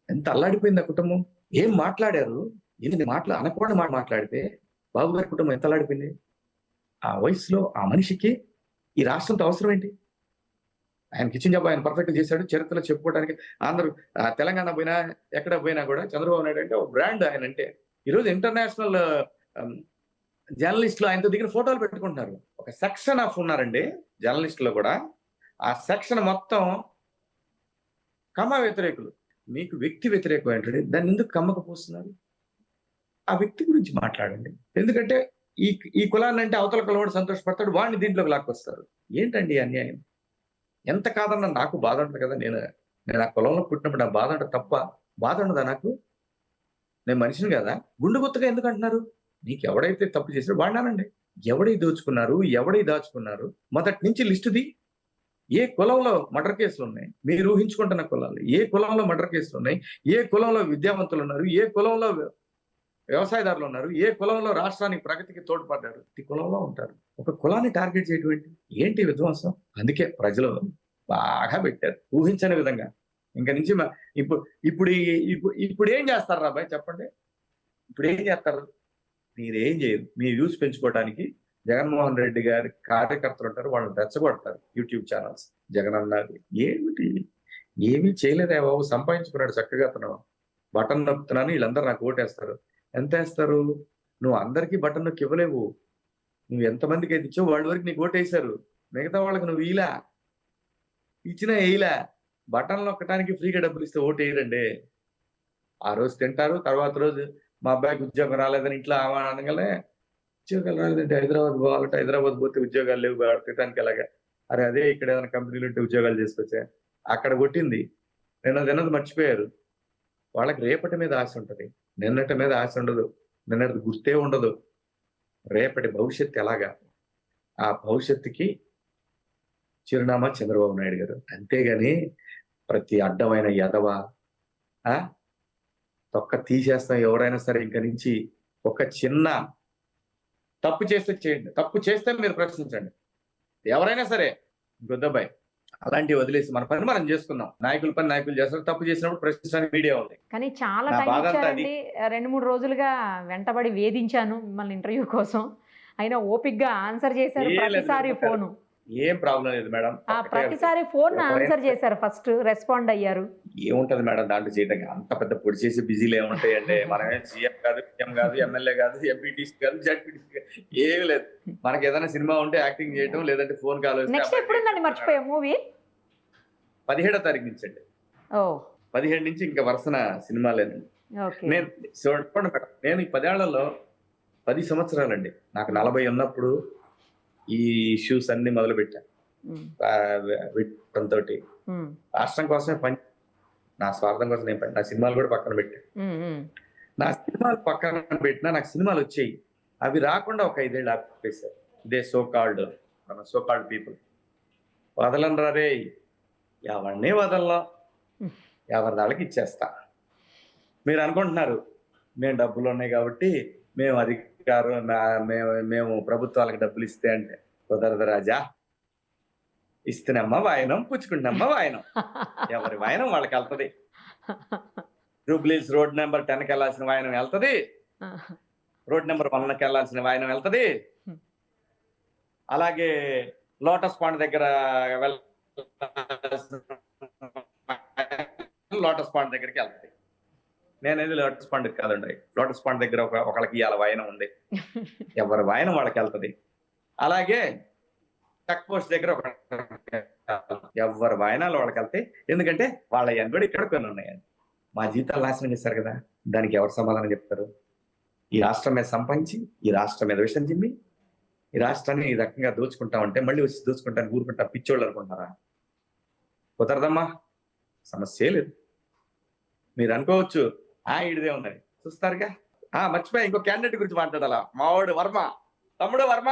Speaker 3: ఎంత అల్లాడిపోయింది ఆ కుటుంబం. ఏం మాట్లాడారు? ఎన్ని అనకూడని మాట మాట్లాడితే బాబు గారి కుటుంబం ఎంత అల్లాడిపోయింది. ఆ వయసులో ఆ మనిషికి ఈ రాష్ట్రంతో అవసరం ఏంటి? ఆయనకి ఇచ్చిన జాబ్ ఆయన పర్ఫెక్ట్ చేశాడు. చరిత్రలో చెప్పుకోవడానికి అందరూ తెలంగాణ పోయినా ఎక్కడ పోయినా కూడా చంద్రబాబు నాయుడు అంటే ఒక బ్రాండ్. ఆయన అంటే ఈరోజు ఇంటర్నేషనల్ జర్నలిస్టులు ఆయనతో దిగిన ఫోటోలు పెట్టుకుంటున్నారు. ఒక సెక్షన్ ఆఫ్ ఉన్నారండి జర్నలిస్టులో కూడా. ఆ సెక్షన్ మొత్తం కమ్మ వ్యతిరేకులు. మీకు వ్యక్తి వ్యతిరేకం ఏంటంటే దాన్ని ఎందుకు కమ్మక పోస్తున్నారు? ఆ వ్యక్తి గురించి మాట్లాడండి. ఎందుకంటే ఈ కులాన్ని అంటే అవతల కులవాడు సంతోషపడతాడు, వాడిని దీంట్లోకి లాక్కొస్తారు. ఏంటండి అన్యాయం? ఎంత కాదన్నా నాకు బాధ ఉంటుంది కదా. నేను ఆ కులంలో పుట్టినప్పుడు నాకు బాధ ఉంటుంది తప్ప బాధ ఉండదా నాకు? నేను మనిషిని కదా. గుండు గుత్తగా ఎందుకు అంటున్నారు? నీకు ఎవడైతే తప్పు చేశాడో వాడినానండి. ఎవడై దోచుకున్నారు, ఎవడై దాచుకున్నారు, మొదటి నుంచి లిస్టుది. ఏ కులంలో మర్డర్ కేసులు ఉన్నాయి? మీరు ఊహించుకుంటున్న కులాలు ఏ కులంలో మర్డర్ కేసులు ఉన్నాయి? ఏ కులంలో విద్యావంతులు ఉన్నారు? ఏ కులంలో వ్యవసాయదారులు ఉన్నారు? ఏ కులంలో రాష్ట్రానికి ప్రగతికి తోడ్పడ్డారు? ఈ కులంలో ఉంటారు. ఒక కులాన్ని టార్గెట్ చేయడం ఏంటి విధ్వంసం? అందుకే ప్రజలు బాగా పెట్టారు ఊహించని విధంగా. ఇంకా నుంచి ఇప్పుడు ఏం చేస్తారు రాబాయ్ చెప్పండి? ఇప్పుడు ఏం చేస్తారు? మీరేం చేయరు. మీ వ్యూస్ పెంచుకోవడానికి జగన్మోహన్ రెడ్డి గారి కార్యకర్తలు ఉంటారు, వాళ్ళని రెచ్చగొడతారు. యూట్యూబ్ ఛానల్స్ జగన్ అన్నారు ఏమిటి? ఏమీ చేయలేదే బాబు, సంపాదించుకున్నాడు చక్కగా. అతను బటన్ నొక్కుతున్నాను, వీళ్ళందరూ నాకు ఓటేస్తారు. ఎంత వేస్తారు? నువ్వు అందరికీ బటన్ నొక్కి ఇవ్వలేవు. నువ్వు ఎంతమందికి అయితే ఇచ్చావు వాళ్ళ వరకు నీకు ఓటేశారు. మిగతా వాళ్ళకి నువ్వు ఇచ్చినా వేయలా. బటన్ నొక్కడానికి ఫ్రీగా డబ్బులు ఇస్తే ఓటు వేయరండి. ఆ రోజు తింటారు, తర్వాత రోజు మా అబ్బాయికి ఉద్యోగం రాలేదని ఇంట్లో అనగానే ఉద్యోగాలు రాలేదంటే హైదరాబాద్ పోవాలంటే హైదరాబాద్ పోతే ఉద్యోగాలు లేవు తినడానికి ఎలాగా? అరే అదే ఇక్కడ ఏదైనా కంపెనీలు ఉంటే ఉద్యోగాలు చేసుకొచ్చా. అక్కడ కొట్టింది తిన్నది మర్చిపోయారు. వాళ్ళకి రేపటి మీద ఆశ ఉంటుంది, నిన్నటి మీద ఆశ ఉండదు. నిన్నటి గుర్తే ఉండదు. రేపటి భవిష్యత్తు ఎలాగా? ఆ భవిష్యత్తుకి చిరునామా చంద్రబాబు నాయుడు గారు. అంతేగాని ప్రతి అడ్డమైన ఎదవ తొక్క తీసేస్తాం ఎవరైనా సరే. ఇంక నుంచి ఒక చిన్న తప్పు చేస్తే చేయండి, తప్పు చేస్తే మీరు ప్రశ్నించండి. ఎవరైనా సరే గుద్దబాయ్ అలాంటివి వదిలేసి మన పని మనం చేసుకుందాం. నాయకుల పని నాయకులు చేస్తారు. తప్పు చేసినప్పుడు ప్రశ్నించడానికి మీడియా ఉంది.
Speaker 2: కానీ చాలా టైం ఇచ్చారండి. 2-3 రోజులుగా వెంటబడి వేధించాను మిమ్మల్ని ఇంటర్వ్యూ కోసం. అయినా ఓపిక్గా ఆన్సర్ చేశారు. ప్రతిసారి ఫోను
Speaker 3: ఏం ప్రాబ్లం లేదు మేడం.
Speaker 2: ప్రతిసారి ఫోన్ ఆన్సర్ చేశారు, ఫస్ట్ రెస్పాండ్ అయ్యారు.
Speaker 3: ఏముంటది మేడం దాంట్లో చేయడానికి? అంత పెద్ద పొడి చేసి బిజీలు ఏముంటాయి అంటే? మనమే సీఎం కాదు, పిఎం కాదు, ఎమ్మెల్యే కాదు, ఎంపీటీసీ కాదు, జడ్పీటీసీ కాదు, ఏమి లేదు. మనకి ఏదైనా సినిమా ఉంటే యాక్టింగ్ చేయడం, లేదంటే ఫోన్ కాల్ వస్తే.
Speaker 2: నెక్స్ట్ ఎప్పుడుందండి మర్చిపోయా మూవీ?
Speaker 3: 17వ తారీఖు నుంచి అండి. 17 నుంచి ఇంకా వరుసన సినిమా లేదండి. నేను చూడండి మేడం, నేను ఈ 10 ఏళ్లలో 10 సంవత్సరాలండి. నాకు 40 ఉన్నప్పుడు ఈ ఇష్యూస్ అన్ని మొదలు పెట్టాను. రాష్ట్రం కోసమే పని, నా స్వార్థం కోసం నేను పని. నా సినిమాలు కూడా పక్కన పెట్టాను. నా సినిమాలు పక్కన పెట్టినా నాకు సినిమాలు వచ్చాయి. అవి రాకుండా ఒక 5 ఏళ్ళు ఆపేశారు. ఇదే సోకాల్డ్ పీపుల్. వదలనరా రే, ఎవరినే వదల్లా, ఎవరి దాళ్ళకి ఇచ్చేస్తా. మీరు అనుకుంటున్నారు మేము డబ్బులు ఉన్నాయి కాబట్టి, మేము గారు మేము ప్రభుత్వాలకు డబ్బులు ఇస్తే అంటే కుదరదు రాజా, ఇస్తేనమ్మా వాయనం, పుచ్చుకుంటున్నమ్మా వాయనం. ఎవరి వాయనం వాళ్ళకి వెళ్తది. జూబ్లీస్ రోడ్ నెంబర్ 10కి వెళ్ళాల్సిన వాయనం వెళ్తది, రోడ్ నెంబర్ 1కి వెళ్ళాల్సిన వాయనం వెళ్తది. అలాగే లోటస్ పాండ్ దగ్గర లోటస్ పాండ్ దగ్గరికి వెళ్తది. నేనేది లోటస్ పాండ్ కాదండి, లోటస్ పాండ్ దగ్గర ఒకళ్ళకి ఇవాళ వాయనం ఉంది. ఎవరి వాయనం వాళ్ళకి వెళ్తది. అలాగే చెక్ పోస్ట్ దగ్గర ఎవరి వాయనాలు వాళ్ళకి వెళ్తాయి. ఎందుకంటే వాళ్ళ కూడా ఇక్కడ కొన్ని ఉన్నాయండి. మా జీతాలు నాశనం చేశారు కదా, దానికి ఎవరు సమాధానం చెప్తారు? ఈ రాష్ట్రం మీద సంపాదించి, ఈ రాష్ట్రం మీద విషయం చిమ్మి, ఈ రాష్ట్రాన్ని ఈ రకంగా దోచుకుంటామంటే మళ్ళీ వచ్చి దోచుకుంటాను ఊరుకుంటా పిచ్చోళ్ళు అనుకుంటారా? కుదరదమ్మా, సమస్య లేదు. మీరు అనుకోవచ్చు ఇడిదే ఉందని, చూస్తారుగా. మర్చిపోయా, ఇంకో క్యాండిడేట్ గురించి మాట్లాడాలా. మావాడు వర్మ, తమ్ముడు వర్మ,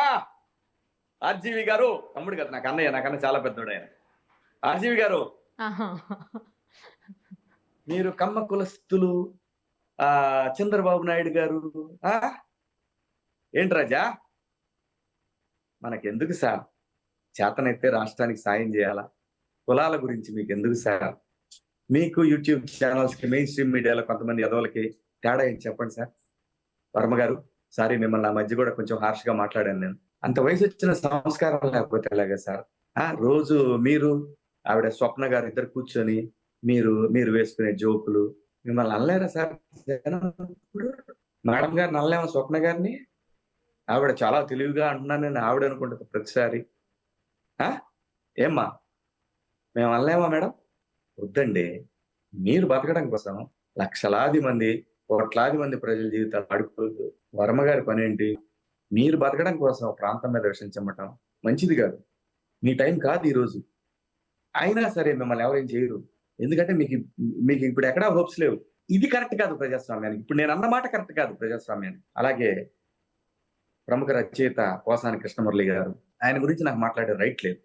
Speaker 3: ఆర్జీవి గారు. తమ్ముడు కదా, నాకు అన్నయ్య, నాకన్నా చాలా పెద్దోడు ఆయన. ఆర్జీవి గారు, మీరు కమ్మ కులస్తులు, చంద్రబాబు నాయుడు గారు ఏంటి రాజా, మనకెందుకు సార్? చేతనైతే రాష్ట్రానికి సాయం చేయాలా? కులాల గురించి మీకు ఎందుకు సార్? మీకు యూట్యూబ్ ఛానల్స్ కి, మెయిన్ స్ట్రీమ్ మీడియాలో కొంతమంది ఎదవలకి తేడా ఏం చెప్పండి సార్. వర్మ గారు, సారీ మిమ్మల్ని ఆ మధ్య కూడా కొంచెం హార్ష్ గా మాట్లాడాను నేను. అంత వయసు వచ్చిన సంస్కారం లేకపోతే ఎలాగా సార్? రోజు మీరు ఆవిడ స్వప్న గారు ఇద్దరు కూర్చొని మీరు వేసుకునే జోకులు మిమ్మల్ని అనలేరా సార్? మేడం గారు నల్లేమో స్వప్న గారిని, ఆవిడ చాలా తెలివిగా అంటున్నాను నేను ఆవిడ అనుకుంటుంది ప్రతిసారి. ఏమ్మా, మేము అనలేమా మేడం? వద్దండి, మీరు బతకడం కోసం లక్షలాది మంది, కోట్లాది మంది ప్రజల జీవితాలు అడుక్కోవద్దు. వర్మ గారి పని ఏంటి? మీరు బతకడం కోసం ప్రాంతం మీద విషయం చెమ్మటం మంచిది కాదు. మీ టైం కాదు ఈరోజు. అయినా సరే మిమ్మల్ని ఎవరేం చేయరు, ఎందుకంటే మీకు ఇప్పుడు ఎక్కడా హోప్స్ లేవు. ఇది కరెక్ట్ కాదు ప్రజాస్వామ్యానికి. ఇప్పుడు నేను అన్నమాట కరెక్ట్ కాదు ప్రజాస్వామ్యానికి. అలాగే ప్రముఖ రచయిత పోసాని కృష్ణమురళి గారు, ఆయన గురించి నాకు మాట్లాడే రైట్ లేదు,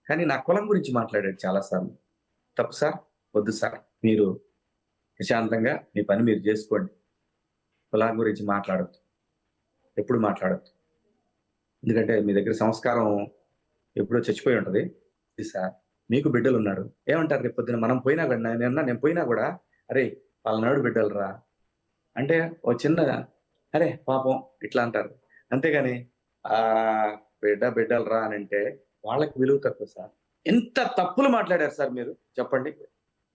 Speaker 3: కానీ నా కులం గురించి మాట్లాడాడు చాలాసార్లు. తప్పు సార్, వద్దు సార్. మీరు ప్రశాంతంగా మీ పని మీరు చేసుకోండి. కులం గురించి మాట్లాడద్దు, ఎప్పుడు మాట్లాడద్దు. ఎందుకంటే మీ దగ్గర సంస్కారం ఎప్పుడో చచ్చిపోయి ఉంటది. సార్, మీకు బిడ్డలు ఉన్నారు, ఏమంటారు రేపు పొద్దున మనం పోయినా కూడా, నేను పోయినా కూడా అరే వాళ్ళనాడు బిడ్డలు రా అంటే ఓ చిన్న అరే పాపం ఇట్లా అంటారు. అంతేగాని బిడ్డలు రా అని అంటే వాళ్ళకి విలువ తక్కువ సార్. ఎంత తప్పులు మాట్లాడారు సార్ మీరు, చెప్పండి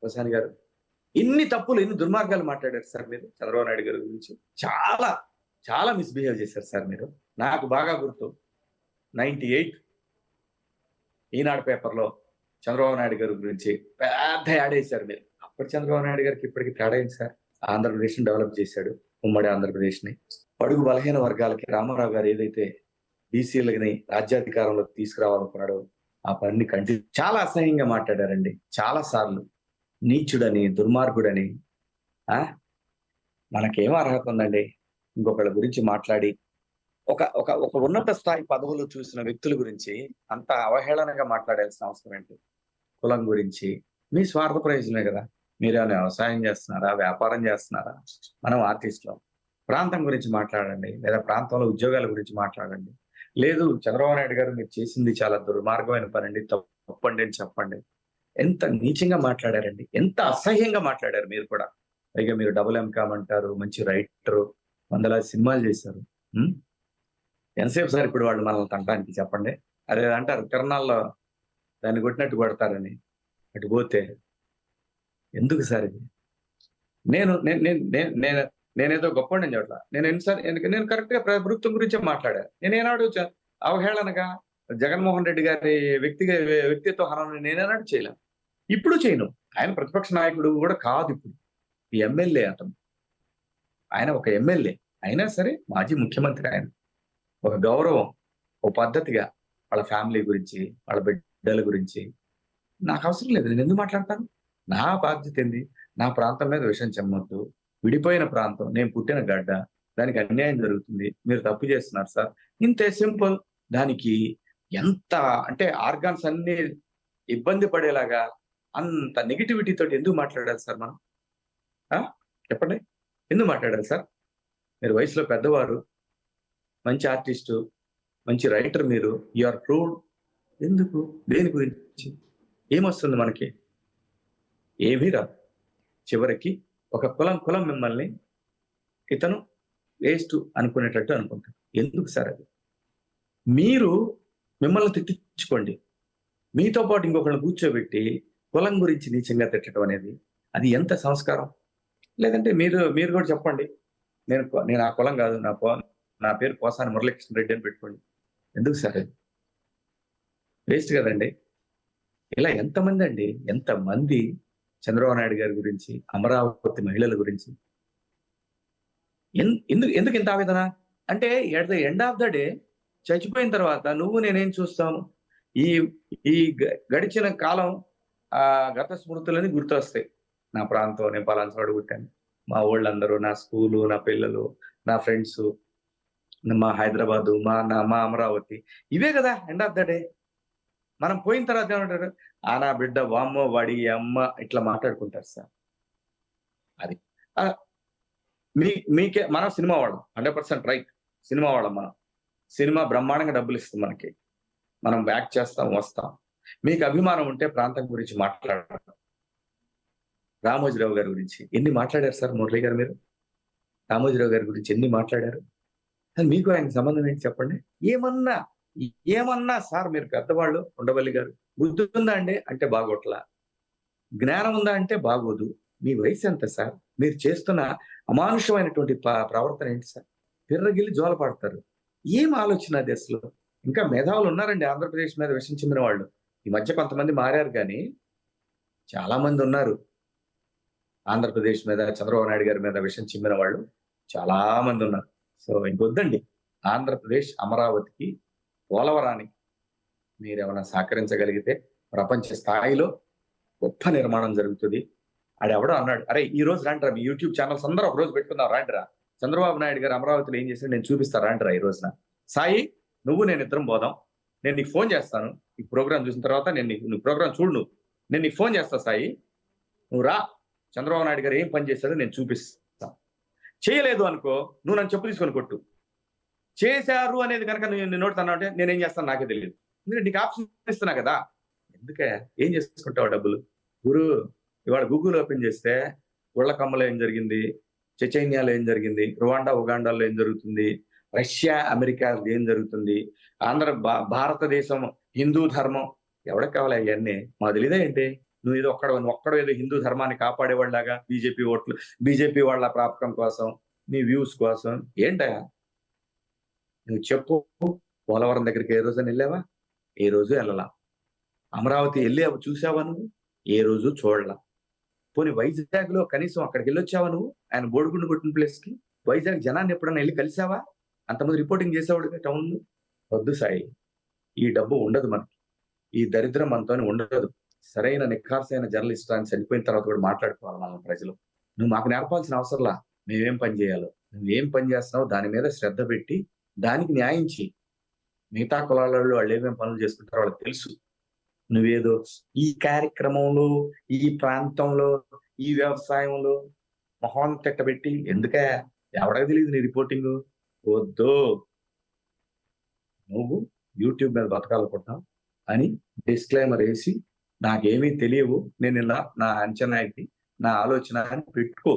Speaker 3: ప్రశాంత్ గారు. ఇన్ని తప్పులు, ఇన్ని దుర్మార్గాలు మాట్లాడారు సార్ మీరు చంద్రబాబు నాయుడు గారి గురించి. చాలా చాలా మిస్బిహేవ్ చేశారు సార్ మీరు. నాకు బాగా గుర్తు, 98 ఈనాడు పేపర్లో చంద్రబాబు నాయుడు గారి గురించి పెద్ద యాడ్ వేశారు మీరు. అప్పటి చంద్రబాబు నాయుడు గారికి ఇప్పటికి తేడా ఏంటి సార్? ఆంధ్రప్రదేశ్ ని డెవలప్ చేశాడు, ఉమ్మడి ఆంధ్రప్రదేశ్ ని. బడుగు బలహీన వర్గాలకి రామారావు గారు ఏదైతే బీసీలని రాజ్యాధికారంలోకి తీసుకురావాలనుకున్నాడో ఆ పని చాలా అసహ్యంగా మాట్లాడారండి చాలా సార్లు. నీచుడని, దుర్మార్గుడని. మనకేం అర్హత ఉందండి ఇంకొకళ్ళ గురించి మాట్లాడి? ఒక ఉన్నత స్థాయి పదవులు చూసిన వ్యక్తుల గురించి అంత అవహేళనగా మాట్లాడాల్సిన అవసరం ఏంటి? కులం గురించి మీ స్వార్థ ప్రయోజనమే కదా. మీరేమైనా వ్యవసాయం చేస్తున్నారా, వ్యాపారం చేస్తున్నారా? మనం ఆర్టిస్టులు. ప్రాంతం గురించి మాట్లాడండి, లేదా ప్రాంతంలో ఉద్యోగాల గురించి మాట్లాడండి. లేదు చంద్రబాబు నాయుడు గారు మీరు చేసింది చాలా దుర్మార్గమైన పని అండి, తప్పండి అని చెప్పండి. ఎంత నీచంగా మాట్లాడారండి, ఎంత అసహ్యంగా మాట్లాడారు మీరు కూడా. పైగా మీరు డబుల్ ఎంకామ్ అంటారు, మంచి రైటరు, వందలాది సినిమాలు చేశారు. ఎంతసేపు సార్ ఇప్పుడు వాళ్ళు మనల్ని తంటానికి చెప్పండి? అదే అంటారు తిరణాల్లో దాన్ని కొట్టినట్టు కొడతారని. అటు పోతే ఎందుకు సార్ ఇది? నేనేదో గొప్ప ఉండని చోట్ల నేను కరెక్ట్ గా ప్రభుత్వం గురించే మాట్లాడా. నేనేనాడు అవహేళనగా జగన్మోహన్ రెడ్డి గారి వ్యక్తిత్వ హననం నేనేనాడు చేయలేను, ఇప్పుడు చేయను. ఆయన ప్రతిపక్ష నాయకుడు కూడా కాదు, ఇప్పుడు ఎమ్మెల్యే అతను. ఆయన ఒక ఎమ్మెల్యే అయినా సరే మాజీ ముఖ్యమంత్రి. ఆయన ఒక గౌరవం, ఒక పద్ధతిగా వాళ్ళ ఫ్యామిలీ గురించి, వాళ్ళ బిడ్డల గురించి నాకు అవసరం లేదు. నేను ఎందుకు మాట్లాడతాను? నా బాధ్యత ఏంది? నా ప్రాంతం మీద విషయం చెమ్మొద్దు. విడిపోయిన ప్రాంతం, నేను పుట్టిన గడ్డ, దానికి అన్యాయం జరుగుతుంది, మీరు తప్పు చేస్తున్నారు సార్, ఇంతే సింపుల్. దానికి ఎంత అంటే ఆర్గాన్స్ అన్ని ఇబ్బంది పడేలాగా అంత నెగిటివిటీ తోటి ఎందుకు మాట్లాడాలి సార్ మనం? చెప్పండి, ఎందుకు మాట్లాడాలి సార్? మీరు వయసులో పెద్దవారు, మంచి ఆర్టిస్టు, మంచి రైటర్ మీరు. You are proved. ఎందుకు? దేని గురించి? ఏమొస్తుంది మనకి? ఏమీ రాదు. చివరికి ఒక కులం మిమ్మల్ని ఇతను వేస్ట్ అనుకునేటట్టు అనుకుంటారు. ఎందుకు సార్ అది? మీరు మిమ్మల్ని తిట్టించుకోండి. మీతో పాటు ఇంకొకరిని కూర్చోబెట్టి కులం గురించి నీచంగా తిట్టడం అనేది అది ఎంత సంస్కారం? లేదంటే మీరు కూడా చెప్పండి. నేను ఆ కులం కాదు, నా పేరు పోసాని మురళీకృష్ణ రెడ్డి అని పెట్టుకోండి. ఎందుకు సార్ అది? వేస్ట్ కదండి. ఇలా ఎంతమంది చంద్రబాబు నాయుడు గారి గురించి, అమరావతి మహిళల గురించి ఎందుకు ఇంత ఆవేదన? అంటే at the end of the day చచ్చిపోయిన తర్వాత నువ్వు నేనేం చూస్తాము? ఈ ఈ గడిచిన కాలం గత స్మృతులని గుర్తొస్తాయి. నా ప్రాంతం, నేను పలానా చోట పుట్టాను, మా ఊళ్ళందరూ, నా స్కూలు, నా పిల్లలు, నా ఫ్రెండ్స్, మా హైదరాబాదు, మా అమరావతి, ఇవే కదా ఎండ్ ఆఫ్ ద డే. మనం పోయిన తర్వాత ఏమంటారు? నా బిడ్డ, వామ్మో వాడి అమ్మ, ఇట్లా మాట్లాడుకుంటారు సార్. అది మీకే మనం సినిమా వాళ్ళం, 100% రైట్. సినిమా వాళ్ళం మనం. సినిమా బ్రహ్మాండంగా డబ్బులు ఇస్తుంది మనకి. మనం యాక్ట్ చేస్తాం, వస్తాం. మీకు అభిమానం ఉంటే ప్రాంతం గురించి మాట్లాడడం. రామోజీరావు గారి గురించి ఎన్ని మాట్లాడారు సార్ మురళి గారు? మీరు రామోజీరావు గారి గురించి ఎన్ని మాట్లాడారు? మీకు ఆయనకు సంబంధం ఏంటి చెప్పండి? ఏమన్నా సార్, మీరు పెద్దవాళ్ళు, ఉండవల్లి గారు, బుద్ధి ఉందా అండి అంటే బాగోట్లా, జ్ఞానం ఉందా అంటే బాగోదు. మీ వయసు ఎంత సార్? మీరు చేస్తున్న అమానుషమైనటువంటి ప్రవర్తన ఏంటి సార్? పిర్రగిల్లి జోల పడతారు. ఏం ఆలోచన అది అసలు? ఇంకా మేధావులు ఉన్నారండి ఆంధ్రప్రదేశ్ మీద విషం చిమ్మిన వాళ్ళు. ఈ మధ్య కొంతమంది మారారు, కానీ చాలా మంది ఉన్నారు ఆంధ్రప్రదేశ్ మీద, చంద్రబాబు నాయుడు గారి మీద విషం చిమ్మిన వాళ్ళు చాలా మంది ఉన్నారు. సో ఇంకొద్దండి. ఆంధ్రప్రదేశ్, అమరావతికి, పోలవరానికి మీరేమైనా సహకరించగలిగితే ప్రపంచ స్థాయిలో గొప్ప నిర్మాణం జరుగుతుంది. ఆడెవడో అన్నాడు, అరే ఈ రోజు రాండ్రా, మీ యూట్యూబ్ ఛానల్స్ అందరూ ఒక రోజు పెట్టుకుందాం రాండ్రా, చంద్రబాబు నాయుడు గారు అమరావతిలో ఏం చేశాడు నేను చూపిస్తా రాండ్రా ఈ రోజున. సాయి, నేను ఇద్దరం పోదాం, నేను నీకు ఫోన్ చేస్తాను. ఈ ప్రోగ్రామ్ చూసిన తర్వాత నువ్వు ప్రోగ్రామ్ చూడు, నేను నీకు ఫోన్ చేస్తా సాయి, నువ్వు రా, చంద్రబాబు నాయుడు గారు ఏం పని చేశాడో నేను చూపిస్తా. చేయలేదు అనుకో, నువ్వు నన్ను చెప్పు తీసుకొని కొట్టు. చేశారు అనేది కనుక నేను నోడుతున్నా అంటే నేనేం చేస్తాను నాకే తెలియదు. ఎందుకంటే నీకు ఆప్షన్ ఇస్తున్నా కదా. ఎందుకే ఏం చేసుకుంటావు డబ్బులు? ఇవాళ గూగుల్ ఓపెన్ చేస్తే ఉళ్ళకమ్మలో ఏం జరిగింది, చెచైన్యాలో ఏం జరిగింది, రువాండా, ఉగాండాలో ఏం జరుగుతుంది, రష్యా, అమెరికా ఏం జరుగుతుంది, భారతదేశం, హిందూ ధర్మం, ఎవరికి కావాలి అవన్నీ? మాకు తెలియదా ఏంటి? నువ్వు ఏదో ఒక్కడో ఏదో హిందూ ధర్మాన్ని కాపాడేవాళ్ళలాగా బీజేపీ వాళ్ళ ప్రాపకం కోసం, నీ వ్యూస్ కోసం ఏంటయా? నువ్వు చెప్పు. పోలవరం దగ్గరికి ఏ రోజు వెళ్ళావా? ఏ రోజు వెళ్ళలా. అమరావతి వెళ్ళావు, చూసావా నువ్వు? ఏ రోజు చూడలా. పోనీ వైజాగ్ లో కనీసం అక్కడికి వెళ్ళొచ్చావా నువ్వు? ఆయన బోడిగుండు కొట్టిన ప్లేస్ కి వైజాగ్ జనాన్ని ఎప్పుడన్నా వెళ్ళి కలిసావా? అంతమంది రిపోర్టింగ్ చేసేవాడు టౌన్. వద్దు సాయి, ఈ డబ్బు ఉండదు మనకి, ఈ దరిద్రం మనతో ఉండదు. సరైన నిఖార్సైన జర్నలిస్ట్ అని చనిపోయిన తర్వాత కూడా మాట్లాడుకోవాలి మనం ప్రజలు. నువ్వు మాకు నేర్పాల్సిన అవసరంలా, మేమేం పని చేయాలో. నువ్వేం పని చేస్తున్నావు దాని మీద శ్రద్ధ పెట్టి దానికి న్యాయం చేయి. మిగతా కులాలలో వాళ్ళు ఏమేమి పనులు చేసుకుంటారో వాళ్ళకి తెలుసు. నువ్వేదో ఈ కార్యక్రమంలో, ఈ ప్రాంతంలో, ఈ వ్యవసాయంలో మొహం తిట్టబెట్టి ఎందుకే? ఎవరికి తెలియదు నీ రిపోర్టింగ్? వద్దు. నువ్వు యూట్యూబ్ మీద బతకాలనుకుంటున్నావు అని డిస్క్లైమర్ వేసి నాకేమీ తెలియవు, నేను ఇలా నా అంచనాకి, నా ఆలోచన అని పెట్టుకో.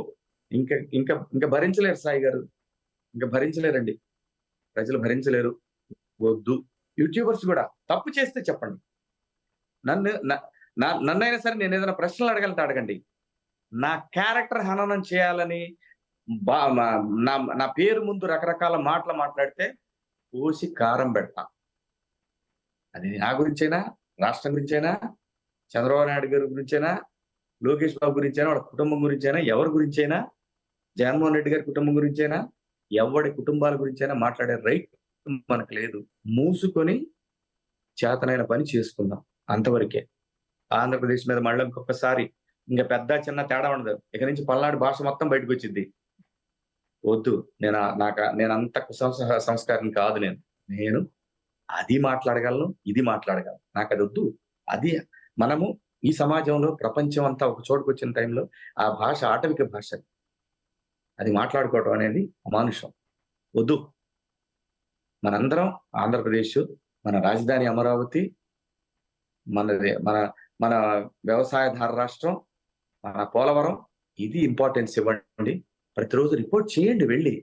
Speaker 3: ఇంకా ఇంకా ఇంకా భరించలేరు సాయి గారు, ఇంకా భరించలేరండి ప్రజలు, భరించలేరు. వద్దు. యూట్యూబర్స్ కూడా తప్పు చేస్తే చెప్పండి. నన్నైనా సరే నేను ఏదైనా ప్రశ్నలు అడగలంటే అడగండి. నా క్యారెక్టర్ హననం చేయాలని నా పేరు ముందు రకరకాల మాటలు మాట్లాడితే పోసి కారం పెడతా. అది నా గురించైనా, రాష్ట్రం గురించైనా, చంద్రబాబు నాయుడు గారి గురించైనా, లోకేష్ బాబు గురించైనా, వాళ్ళ కుటుంబం గురించైనా, ఎవరి గురించైనా, జగన్మోహన్ రెడ్డి గారి కుటుంబం గురించైనా, ఎవరి కుటుంబాల గురించైనా మాట్లాడే రైట్ మనకు లేదు. మూసుకొని చేతనైన పని చేసుకుందాం, అంతవరకే. ఆంధ్రప్రదేశ్ మీద మళ్ళీ ఇంకొకసారి ఇంకా పెద్ద చిన్న తేడా ఉండదు. ఇక నుంచి పల్నాడు భాష మొత్తం బయటకు వచ్చింది. వద్దు. నేను అంత సంస్కారం కాదు. నేను అది మాట్లాడగలను, ఇది మాట్లాడగలను. నాకు అది వద్దు. అది మనము ఈ సమాజంలో, ప్రపంచం అంతా ఒక చోటుకు వచ్చిన టైంలో ఆ భాష ఆటవిక భాష, అది మాట్లాడుకోవడం అనేది అమానుషం. వద్దు. మనందరం ఆంధ్రప్రదేశ్, మన రాజధాని అమరావతి, మనది మన మన వ్యవసాయధార రాష్ట్రం, మన పోలవరం, ఇది ఇంపార్టెన్స్ ఇవ్వండి. ప్రతిరోజు రిపోర్ట్ చేయండి, వెళ్ళి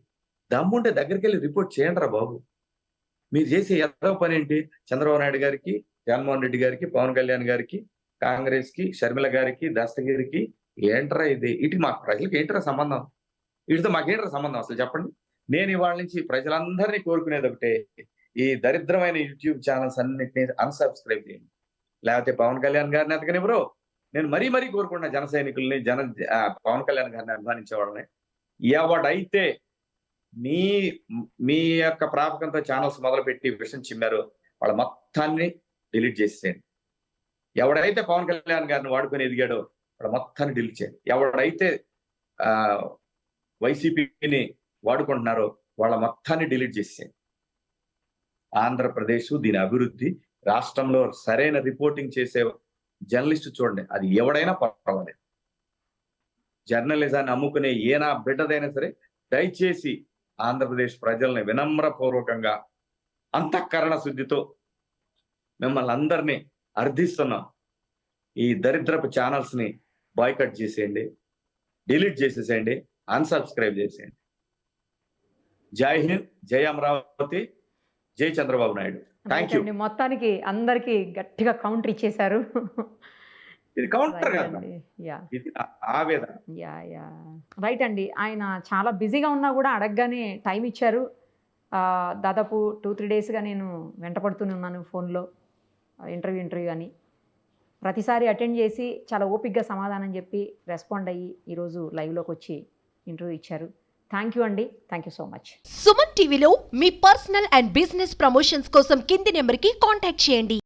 Speaker 3: దమ్ముంటే దగ్గరికి వెళ్ళి రిపోర్ట్ చేయండి రా బాబు. మీరు చేసే ఏదో పని ఏంటి? చంద్రబాబు నాయుడు గారికి, జగన్మోహన్ రెడ్డి గారికి, పవన్ కళ్యాణ్ గారికి, కాంగ్రెస్ కి, షర్మిల గారికి, దస్తగిరికి ఏంట్రా ఇది? ఇటు మాకు ప్రజలకు ఏంట్రా సంబంధం? వీటితో మాకేంట్రా సంబంధం అసలు చెప్పండి. నేను ఇవాళ నుంచి ప్రజలందరినీ కోరుకునేది ఒకటే, ఈ దరిద్రమైన యూట్యూబ్ ఛానల్స్ అన్నిటినీ అన్సబ్స్క్రైబ్ చేయండి. లేకపోతే పవన్ కళ్యాణ్ గారిని ఎతకనివ్వరు. నేను మరీ మరీ కోరుకుంటున్నా జన సైనికుల్ని, పవన్ కళ్యాణ్ గారిని అభిమానించే వాళ్ళని, ఎవడైతే మీ మీ యొక్క ప్రాపకంతో ఛానల్స్ మొదలుపెట్టి విషయం చిమ్మారో వాళ్ళ మొత్తాన్ని డిలీట్ చేసేయండి. ఎవడైతే పవన్ కళ్యాణ్ గారిని వాడుకొని ఎదిగాడో వాళ్ళ మొత్తాన్ని డిలీట్ చేయండి. ఎవడైతే వైసీపీని వాడుకుంటున్నారో వాళ్ళ మొత్తాన్ని డిలీట్ చేసేయండి. ఆంధ్రప్రదేశ్, దీని అభివృద్ధి, రాష్ట్రంలో సరైన రిపోర్టింగ్ చేసే జర్నలిస్ట్ చూడండి, అది ఎవడైనా పర్వాలేదు. జర్నలిజాన్ని అమ్ముకునే ఏనా బిడ్డదైనా సరే దయచేసి ఆంధ్రప్రదేశ్ ప్రజల్ని వినమ్రపూర్వకంగా అంతఃకరణ శుద్ధితో మిమ్మల్ని అందరినీ అర్థిస్తున్నాం. ఈ దరిద్రపు ఛానల్స్ ని బాయ్కట్ చేసేయండి, డిలీట్ చేసేసేయండి, అన్సబ్స్క్రైబ్ చేసేయండి. జై హింద్, జై అమరావతి, జై చంద్రబాబు నాయుడు. Thank you.
Speaker 2: మొత్తానికి అందరికి గట్టిగా కౌంటర్ ఇచ్చేశారు.
Speaker 3: ఇది కౌంటర్
Speaker 2: Right
Speaker 3: కాదు,
Speaker 2: అండి. యా
Speaker 3: ఇది ఆవేదన.
Speaker 2: యా రైట్ అండి. ఆయన చాలా బిజీగా ఉన్నా కూడా అడగగానే టైం ఇచ్చారు. దాదాపు 2-3 డేస్గా నేను వెంటపడుతూనే ఉన్నాను ఫోన్లో, ఇంటర్వ్యూ అని. ప్రతిసారి అటెండ్ చేసి చాలా ఓపిక్గా సమాధానం చెప్పి రెస్పాండ్ అయ్యి ఈరోజు లైవ్లోకి వచ్చి ఇంటర్వ్యూ ఇచ్చారు. థ్యాంక్ యూ అండి. Thank you so much.
Speaker 1: Suman టీవీలో మీ పర్సనల్ అండ్ బిజినెస్ ప్రమోషన్స్ కోసం కింది నెంబర్కి కాంటాక్ట్ చేయండి.